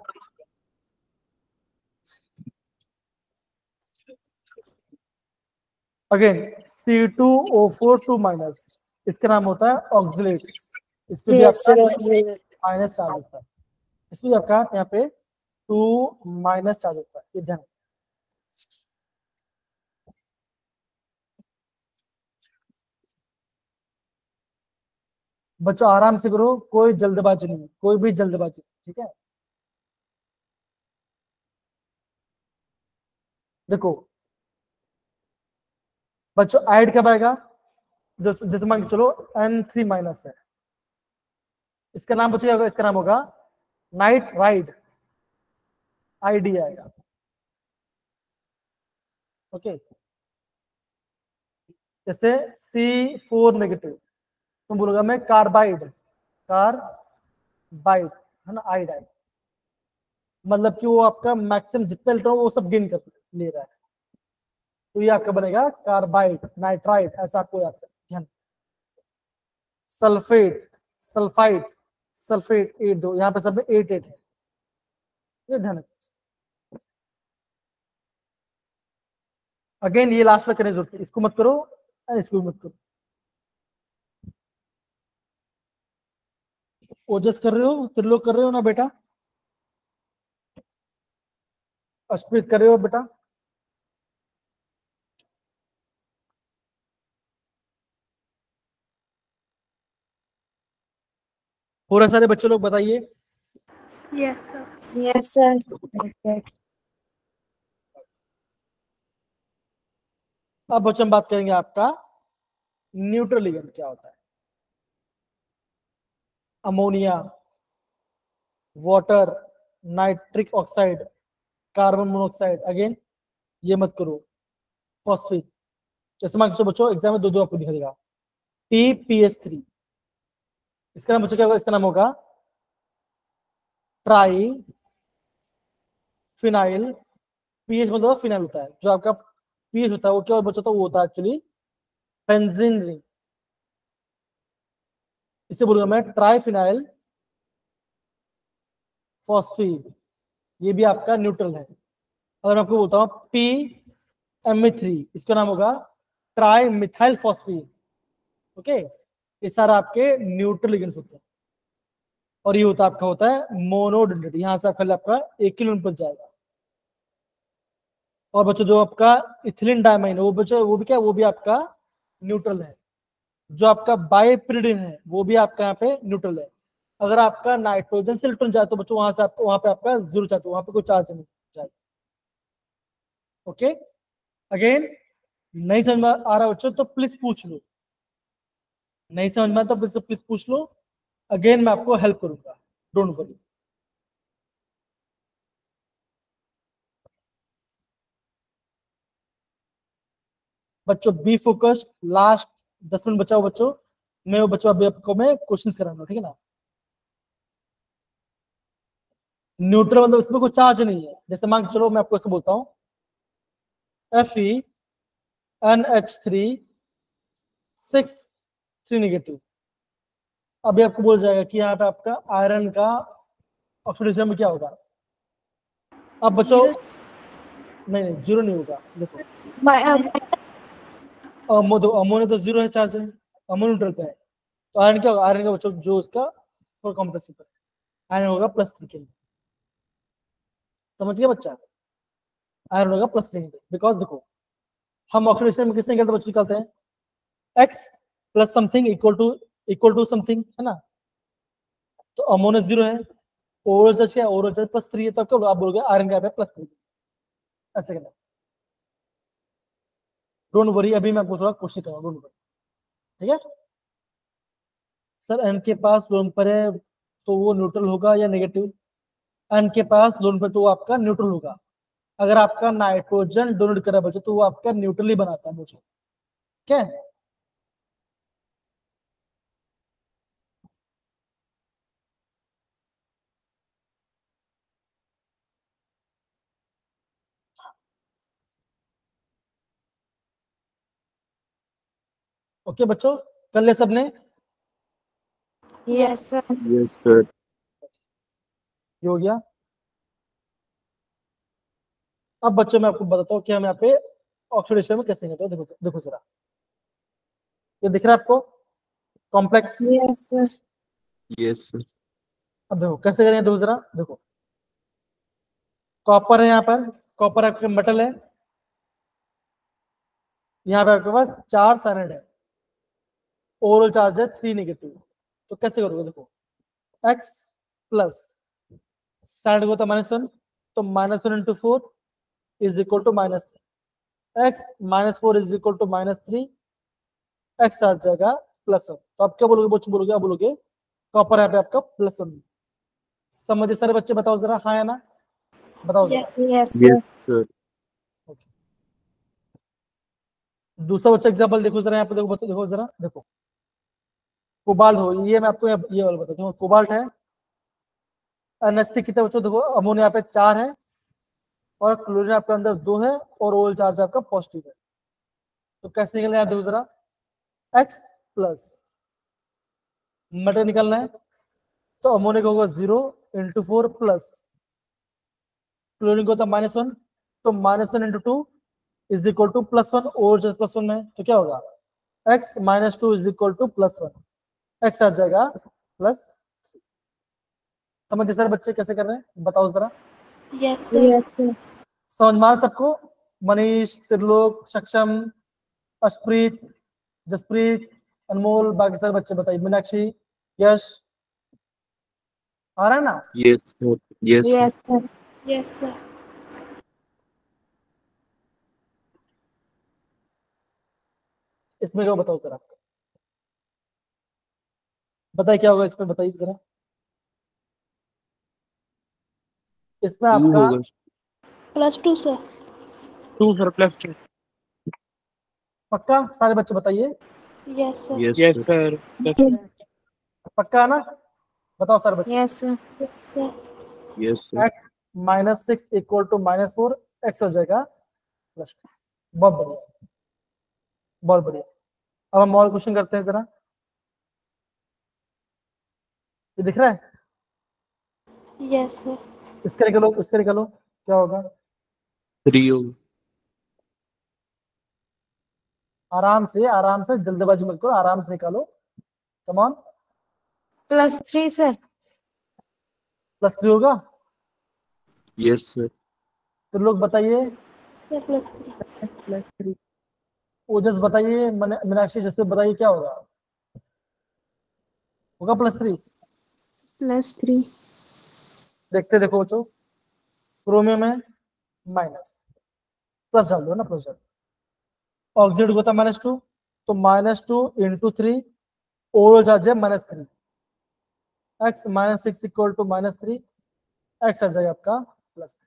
अगेन C2O4 2 माइनस, इसका नाम होता है ऑक्सिलेट, इस पे भी Yes, आपका sir. माइनस चार्ज होता है, इसमें भी आपका यहाँ पे 2 माइनस चार्ज होता है, ये ध्यान। बच्चों आराम से करो, कोई जल्दबाजी नहीं, कोई भी जल्दबाजी, ठीक है। देखो बच्चों ऐड कब आएगा, जैसे मान के चलो N3 माइनस है, इसका नाम बच्चों क्या होगा, इसका नाम होगा नाइट राइड, ID आएगा। ओके, जैसे C4 नेगेटिव, तुम बोलोगा मैं कार्बाइड, कार्बाइड है ना, आइडाइड, मतलब कि वो आपका मैक्सिमम जितना इलेक्ट्रॉन वो सब गेन कर ले रहा है, तो ये आपका बनेगा कार्बाइड, नाइट्राइड, ऐसा आपको याद है, ध्यान। सल्फेट, सल्फाइड, सल्फेट 8 दो, यहाँ पे सब में 8 8 है, ये ध्यान। अगेन ये लास्ट में करने की जरूरत है, इसको मत करो और इसको भी मत करो। ओजस कर रहे हो, त्रिलोक कर रहे हो ना बेटा, अस्प्रीत कर रहे हो बेटा, पूरे सारे बच्चे लोग बताइए। Yes, sir. Yes, sir. अब बच्चों हम बात करेंगे आपका न्यूट्रल लिगेंड क्या होता है। Ammonia, water, nitric oxide, carbon monoxide, again ये मत करो, फॉस्फेट, जैसे मान बच्चों एग्जाम में दो आपको दिखा देगा, TPS3, इसका नाम बच्चों क्या होगा, इसका नाम होगा ट्राई फिनाइल, पीएच मतलब फिनाइल होता है, जो आपका पीएच होता है वो क्या बच्चों, वो होता है एक्चुअली बेंजीन रिंग, इसे बोलूंगा मैं ट्राई फिनाइल फॉस्फेट, ये भी आपका न्यूट्रल है। अगर मैं आपको बोलता हूँ PME3, इसका नाम होगा ट्राई मिथाइल फॉस्फेट, ओके, ये सारा आपके न्यूट्रल लिगेंड्स होते हैं, और ये आपका होता है मोनोडेंड्रेट, यहां से आपका 1 किलो पर जाएगा। और बच्चों जो आपका इथिलीन डायमाइन, वो बच्चों वो भी क्या, वो भी आपका न्यूट्रल है। जो आपका बाइपिरिडिन है वो भी आपका यहाँ पे न्यूट्रल है। अगर आपका नाइट्रोजन से इलेक्ट्रॉन जाए तो बच्चों वहां से आपको, वहां पे आपका जीरो चार्ज, वहां पे कोई चार्ज नहीं जाए। ओके, अगेन नहीं समझ में आ रहा बच्चों तो प्लीज पूछ लो, नहीं समझ में आता तो प्लीज पूछ लो, अगेन मैं आपको हेल्प करूंगा, डोंट वरी। बच्चों बी फोकस्ड, लास्ट 10 मिनट बचाओ बच्चों, मैं वो बच्चों अभी आपको मैं क्वेश्चंस कराऊंगा, ठीक है ना। न्यूट्रल मतलब इसमें कोई चार्ज नहीं है, जैसे मान चलो मैं आपको ऐसे बोलता हूँ FeNH3 6 नेगेटिव, अभी आपको बोल जाएगा कि यहाँ पे आपका आयरन का ऑक्सीडेशन में क्या होगा। अब बच्चों नहीं जीरो नहीं होगा, देखो अमोनिया तो जीरो है चार्ज है, अमोनिया न्यूट्रल पे है, तो आयरन क्या होगा, आयरन का बच्चों जो उसका कॉम्प्लेक्स होता है, आयरन होगा +3 के लिए, समझ गया बच्चा, आयरन होगा +3, बिकॉज देखो हम ऑक्सीडेशन में किसने निकालते बच्चों, निकालते हैं X plus something equal to something, है ना। तो अमोनिया जीरो है, ओवरऑल चार्ज क्या है, ओवरऑल चार्ज +3 है, तो क्या आप बोलोगे आयरन का +3, ऐसे करना। डोंट वरी, अभी मैं आपको थोड़ा कोशिश करूंगा, डोंट वरी, ठीक है। सर एन के पास लोन पर है, तो वो न्यूट्रल होगा या नेगेटिव, एन के पास दोनों पे तो वो आपका न्यूट्रल होगा। अगर आपका नाइट्रोजन डोनेट करे बच्चों तो वो आपका न्यूट्रल ही बनाता है मुझे, ठीक है। ओके बच्चों, कर ले सबने? Yes, sir. Yes, sir. ये हो गया। अब बच्चों मैं आपको बताता हूँ कि हम यहाँ पे ऑक्सीडेशन में कैसे करते हैं। देखो देखो जरा, ये दिख रहा है आपको complex? Yes, sir. Yes, sir. अब देखो कैसे करेंगे, देखो जरा, देखो कॉपर है, यहाँ पर कॉपर आपका मेटल है, यहाँ पे आपके पास 4 साइनाइड है, ओवरऑल चार्ज है 3 नेगेटिव। तो कैसे करोगे, देखो x प्लस साइनाइड को तो -1, तो -1 × 4 is equal to -3, x -4 is equal to -3, x आ जाएगा +1। तो आप क्या बोलोगे बच्चों, बोलोगे, आप बोलोगे कॉपर यहाँ पे आपका +1। समझे सारे बच्चे, बताओ जरा, हाँ या ना, बताओ जरा। Yes, sir. Yes, sir. दूसरा बच्चा एग्जाम्पल देखो जरा, यहाँ पे देखो बच्चों, देखो जरा, देखो कोबाल्ट हो, ये मैं आपको ये वाला बताता हूँ, कोबाल्ट है, NH3 कितने बच्चों, देखो अमोनिया यहाँ पे 4 है और क्लोरीन आपके अंदर 2 है और ओवरऑल चार्ज आपका पॉजिटिव है। तो कैसे निकलना है, देखो जरा, x प्लस मेटल निकलना है, तो अमोनिया का होगा 0 × 4 प्लस क्लोरीन को होता -1, तो -1 × 2 इज इक्वल टू +1, और जो +1 में तो क्या होगा, x -2 is equal to +1, x आ जाएगा +3। समझे सर बच्चे कैसे कर रहे हैं, बताओ जरा। Yes, sir. Yes, sir. समझ में आ रहा सबको? मनीष, त्रिलोक, सक्षम, अशप्रीत, जसप्रीत, अनमोल, बाकी सारे बच्चे बताइए, मीनाक्षी, यश, आ रहा है ना? Yes, sir. Yes, sir. Yes, sir. Yes, sir. इसमें क्या बताओ जरा, बताइए क्या होगा इसमें, बताइए जरा। इसमें 2 आपका होगा। +2, sir. 2 sir, +2. पक्का, सारे बच्चे बताइए, Yes, sir. Yes, Yes, sir. sir. +2. पक्का है ना? बताओ सारे बच्चे। Yes, sir. Yes, sir. Yes, sir. x -6 equal to -4, x हो जाएगा +2। बहुत बढ़िया, बहुत बढ़िया। अब हम और क्वेश्चन करते हैं जरा, ये दिख रहा है? Yes, sir. इसका निकालो, इसका निकालो, क्या होगा? 3 होगा। आराम से जल्दबाजी मत करो, आराम से निकालो, कम ऑन। +3, sir. +3 होगा? Yes, sir. तो लोग बताइए, Sir, +3. ओजस बताइए, मीनाक्षी जैसे बताइए, क्या होगा? होगा +3? +3. देखते देखो बच्चों, क्रोमियम है माइनस, प्लस डाल दो ना, प्लस डाल। ऑक्सीडेट होता है -2, तो -2 × 3, ओवरऑल चार्ज है -3, x -6 इक्वल टू -3, x आ जाएगा आपका +3।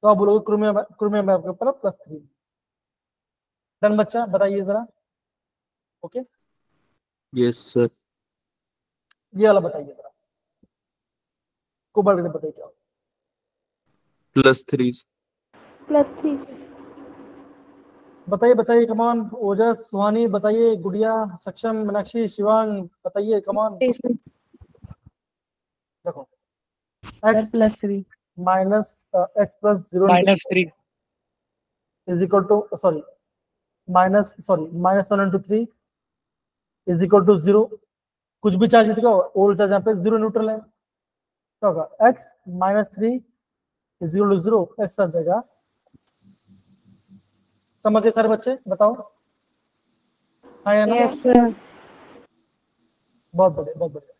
तो आप बोलोगे क्रोमियम, क्रोमियम है आपके ऊपर +3। डन बच्चा, बताइए जरा। Okay, Yes, sir. ये वाला बताइए जरा, कोबाल्ट बताइए क्या होगा? +3. +3, sir. बताइए बताइए, कमान, ओजस, सुहानी बताइए, गुड़िया, सक्षम, मीनाक्षी, शिवांग बताइए, कमान। Yes, sir. देखो x +3 minus x plus 0 -3. Is equal to, sorry -1 × 3 is equal to 0। कुछ भी चार्ज क्या होगा, ओल चार्ज यहाँ पे 0 न्यूट्रल है, क्या होगा, x -3 is equal to 0, x आ जाएगा। समझे सारे बच्चे, बताओ, हाँ या ना? Yes, sir. बहुत बढ़िया, बहुत बढ़िया।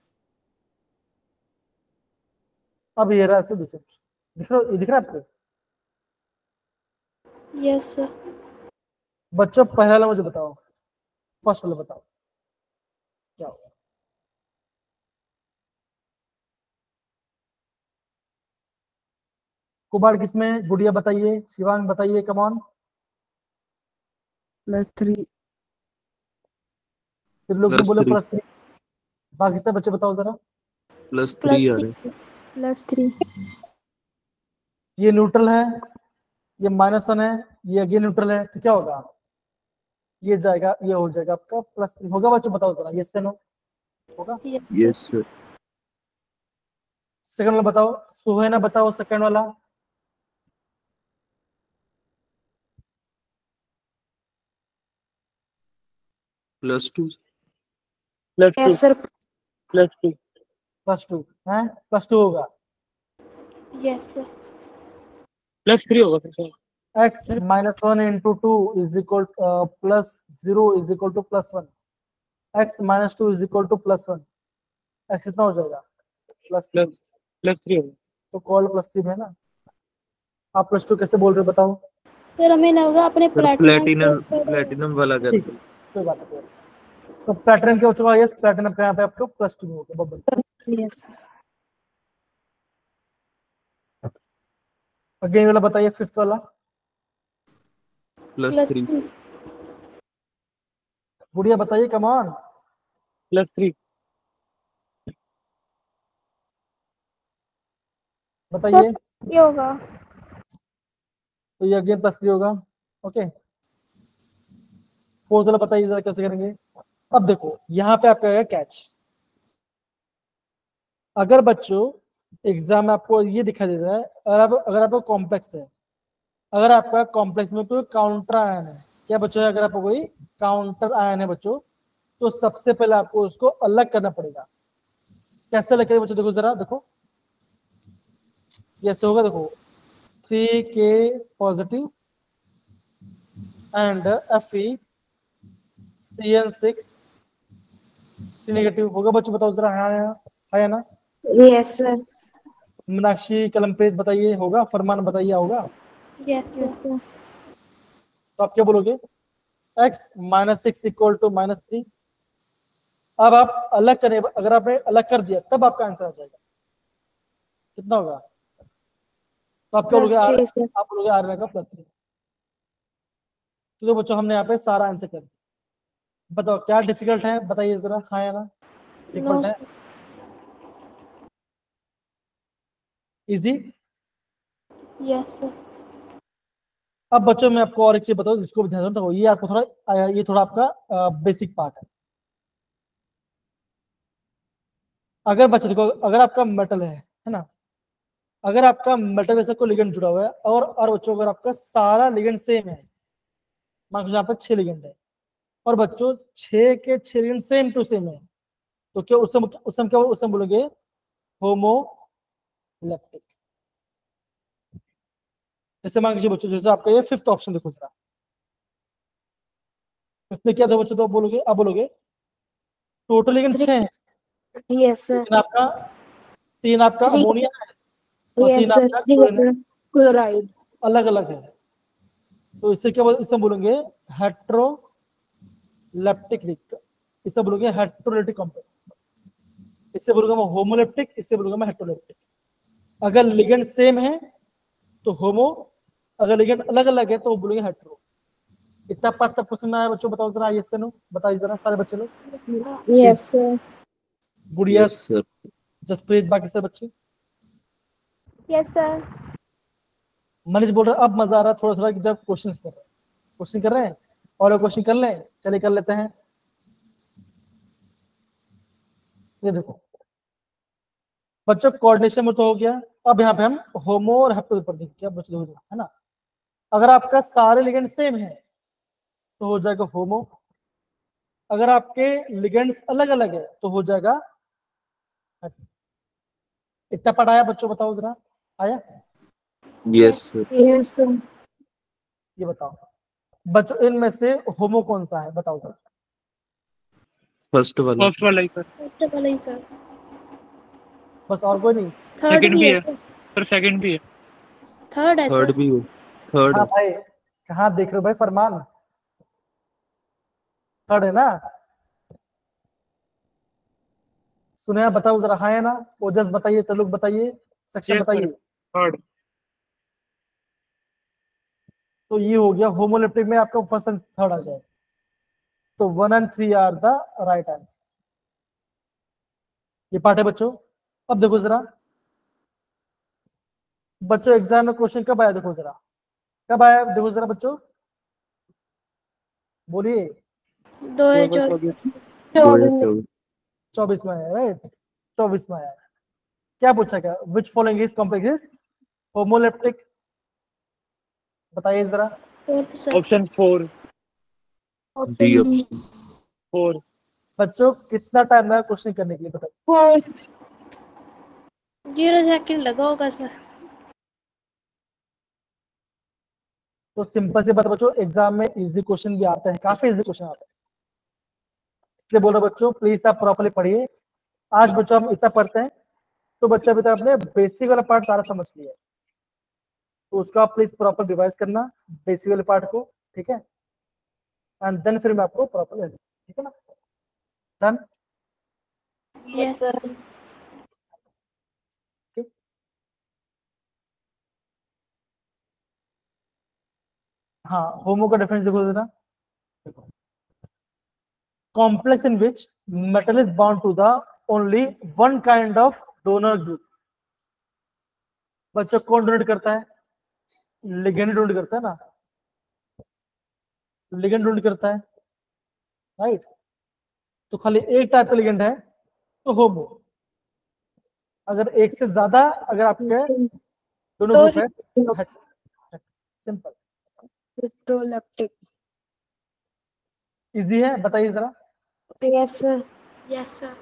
अब ये रहा से दूसरे, दिख रहा, ये दिख रहा है आपको? Yes, sir. बच्चों पहला वाला मुझे बताओ, फर्स्ट वाला बताओ क्या होगा? कुबाड़ किसमें? गुड़िया बताइए, शिवांग बताइए, कम ऑन। +3 त्रिलोक ने प्लस बोले 3 +3। बाकी सब बच्चे बताओ जरा। +3 आ रहा है। +3 ये न्यूट्रल है, ये -1 है, ये अगेन न्यूट्रल है, तो क्या होगा? ये जाएगा, ये हो जाएगा आपका +3 होगा। बच्चों बताओ जरा, ये से नो होगा। Yes sir. सेकंड वाला बताओ, सुहेना बताओ सेकंड वाला। +2 +2 Yes, sir. +2 +2 है, +2 होगा। यस सर +3 होगा फिर sir. x -1 into 2 is equal +0 is equal to +1, x -2 is equal to +1, x इतना हो जाएगा +3, +3 होगा। तो कॉल +3 है ना। आप +2 कैसे बोल रहे हो बताओ? सर हमें लगा आपने सर प्लैटिनम प्लेटिनम वाला कर ठीक दो। है, कोई बात नहीं। तो प्लैटिनम क्या हो चुका है? यस, प्लैटिनम का यहाँ पे आपको +2 हो गया, बबल। Yes. अगेन वाला बताइए, फिफ्थ वाला। +3 गुड़िया बताइए, कम ऑन। +3 बताइए। ये होगा। तो ये अगेन +3 होगा। ओके, फोर्थ वाला बताइए जरा कैसे करेंगे। अब देखो यहाँ पे आपका कैच, अगर बच्चों एग्जाम में आपको ये दिखाई दे रहा है, अगर आपको कॉम्प्लेक्स है, अगर आपका कॉम्प्लेक्स में कोई काउंटर आयन है, क्या बच्चों है, अगर आपको कोई काउंटर आयन है बच्चों, तो सबसे पहले आपको उसको अलग करना पड़ेगा। कैसे अलग करें बच्चों? देखो जरा, देखो ये ऐसे होगा, देखो 3K positive and Fe CN6 negative होगा। बच्चों बताओ जरा, हाँ या ना? Yes, sir. मीनाक्षी कलमप्रीत बताइए, होगा? फरमान बताइए, होगा? यस सर तो आप क्या बोलोगे? x -6 equal to -3। अब आप अलग करें, अगर आपने अलग कर दिया तब आपका आंसर आ जाएगा, कितना होगा? तो आप क्या बोलोगे? +3, sir. आप बोलोगे आर में का +3। तो बच्चों हमने यहाँ पे सारा आंसर कर दिया। बताओ क्या डिफिकल्ट है, बताइए जरा, हाँ या ना? नो डिफिकल्ट है, इजी? यस सर अब बच्चों मैं आपको और एक चीज बताऊं जिसको भी ध्यान दो, ये आपको थोड़ा, ये थोड़ा आपका बेसिक पार्ट है। अगर बच्चे देखो, अगर आपका मेटल है ना, अगर आपका मेटल ऐसा कोई लिगेंड जुड़ा हुआ है, और बच्चों अगर आपका सारा लिगेंड सेम है, मान लो यहाँ पे 6 लिगेंड है, और बच्चों 6 के 6 लिगेंड सेम टू सेम है, तो क्या उसमें बोलोगे? होमोलैप्टिक। जैसे मान लीजिए बच्चों, जैसे आपका ये फिफ्थ ऑप्शन देखो जरा, उसमें क्या था बच्चों? तो आप बोलोगे टोटल लिगेंड 6 है, Yes, sir. लेकिन आपका 3 आपका 3. अमोनिया है और 3 Yes, sir. आपका 3 क्लोरीन है, chloride. अलग अलग है। तो इससे क्या इससे बोलेंगे हेट्रोलैप्टिक रिक्त, इससे बोलोगे हेट्रोलैप्टिक कॉम्प्लेक्स, इससे बोलूंगा मैं होमोलैप्टिक, इससे बोलूंगा मैं हेट्रोलैप्टिक। अगर लिगेंड सेम है तो होमो, अगर लिगेंड अलग अलग है तो बोलेंगे हेट्रो। इतना पार्ट सबको समझ में आया बच्चों? बताओ जरा, यस से नो बताइए जरा सारे बच्चे लोग। Yes, sir. गुड़िया, यस सर। जसप्रीत, बाकी सब बच्चे। यस सर मनीष बोल रहा है अब मजा आ रहा है थोड़ा थोड़ा कि जब क्वेश्चन कर रहे हैं, और क्वेश्चन कर लें, चलिए कर लेते हैं। ये देखो बच्चों, कोऑर्डिनेशन में तो हो गया। अब यहाँ पे हम होमो और हेप्टो पर देखिए, क्या बच्चों देखो है ना, अगर आपका सारे लिगेंड सेम है तो हो जाएगा होमो, अगर आपके लिगेंड्स अलग अलग है तो हो जाएगा हेप्टो। इतना पढ़ाया बच्चों? बताओ जरा, आया? Yes sir. Yes, sir. ये बताओ बच्चों, इनमें से होमो कौन सा है? बताओ जरा। फर्स्ट वाला। फर्स्ट वाला ही सर। फर्स्ट वाला ही सर बस, और कोई नहीं? थर्ड सेकंड भी भी है है सर सर, सेकंड भी है। थर्ड है थर्ड सर भी हो। थर्ड हाँ है। भाई, कहाँ देख रहे हो भाई? फरमान थर्ड है ना? सुने? बताओ जरा, हाँ है ना? ओजस बताइए, तलुक बताइए, सक्षम यस सर, बताइए। थर्ड। तो ये हो गया होमोलिप्टिक में आपका फर्स्ट एंड थर्ड आ जाएगा। तो 1 and 3 are the right answer. ये पार्ट है बच्चों। अब देखो जरा बच्चों एग्जाम में क्वेश्चन कब आया, देखो जरा कब आया, देखो जरा बच्चों बोलिए। 2024 में आया, राइट 24 में आया। क्या पूछा गया, which following is complex homoleptic, बताइए जरा। Option 4 D option. 4 बच्चों कितना टाइम लगा क्वेश्चन करने के लिए बताइए। 4 0 सेकंड लगा होगा सर। तो सिंपल से बात बच्चों, एग्जाम में इजी क्वेश्चन भी आते हैं, काफी इजी क्वेश्चन आते हैं, इसलिए बोल रहा बच्चों प्लीज आप प्रॉपर्ली पढ़िए। आज बच्चों हम इतना पढ़ते हैं तो बच्चा अभी तक अपने बेसिक वाला पार्ट सारा समझ लिया है, तो उसका आप प्लीज प्रॉपर रिवाइज करना बेसिक वाले पार्ट को, ठीक है, एंड देन फिर मैं आपको प्रॉपर, ठीक है ना, डन। Yes, sir. हाँ होमो का डिफरेंस देखो जरा, complex in which metal is bound to the only one kind of donor group. बच्चों कौन डोनेट करता है, लिगेंड डोनेट करता है ना, लिगेंड डोनेट करता है, राइट। तो खाली एक टाइप का लिगेंड है तो होमो, अगर एक से ज्यादा अगर आपके दोनों तो ग्रुप है, सिंपल Heteroleptic. इजी है, बताइए जरा। Yes, sir. Yes sir.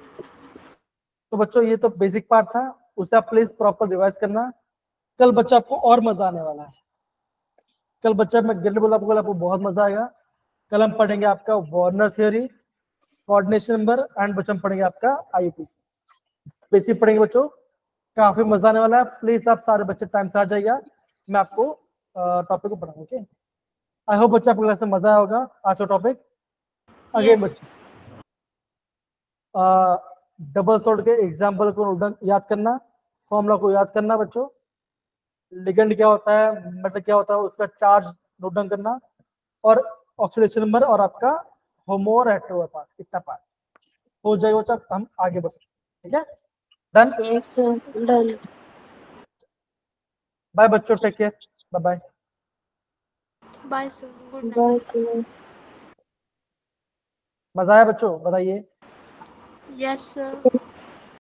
तो बच्चों ये तो बेसिक पार्ट था, उसे आप प्लीज प्रॉपर रिवाइज करना। कल बच्चा आपको और मजा आने वाला है, कल बच्चा मैं गिरने बोला आपको बहुत मजा आएगा। कल हम पढ़ेंगे आपका Warner theory, coordination number and बच्चा हम पढ़ेंगे आपका आईयूपीसी, बेसिक पढ़ेंगे बच्चों, काफी मजा आने वाला है। प्लीज आप सारे बच्चे टाइम से आ जाइएगा, मैं आपको टॉपिक को पढ़ाऊंगा, ओके। आई होप बच्चा आपको क्लास में मजा आया होगा। आज का टॉपिक अगेन बच्चों, डबल सॉल्ट के एग्जाम्पल को याद करना, फॉर्मूला को याद करना बच्चों, लिगेंड क्या होता है, मेटल क्या होता है, उसका चार्ज नोट डाउन करना, और ऑक्सीडेशन नंबर और आपका होमो और हेटेरो पार्ट, इतना पार्ट हो जाएगा बच्चा, हम आगे बढ़ सकते, ठीक है, done. Yes, sir. Done. Bye बच्चों, take care, bye bye. Bye sir, good night. Bye, sir. मजा आया बच्चों, बताइए। Yes sir.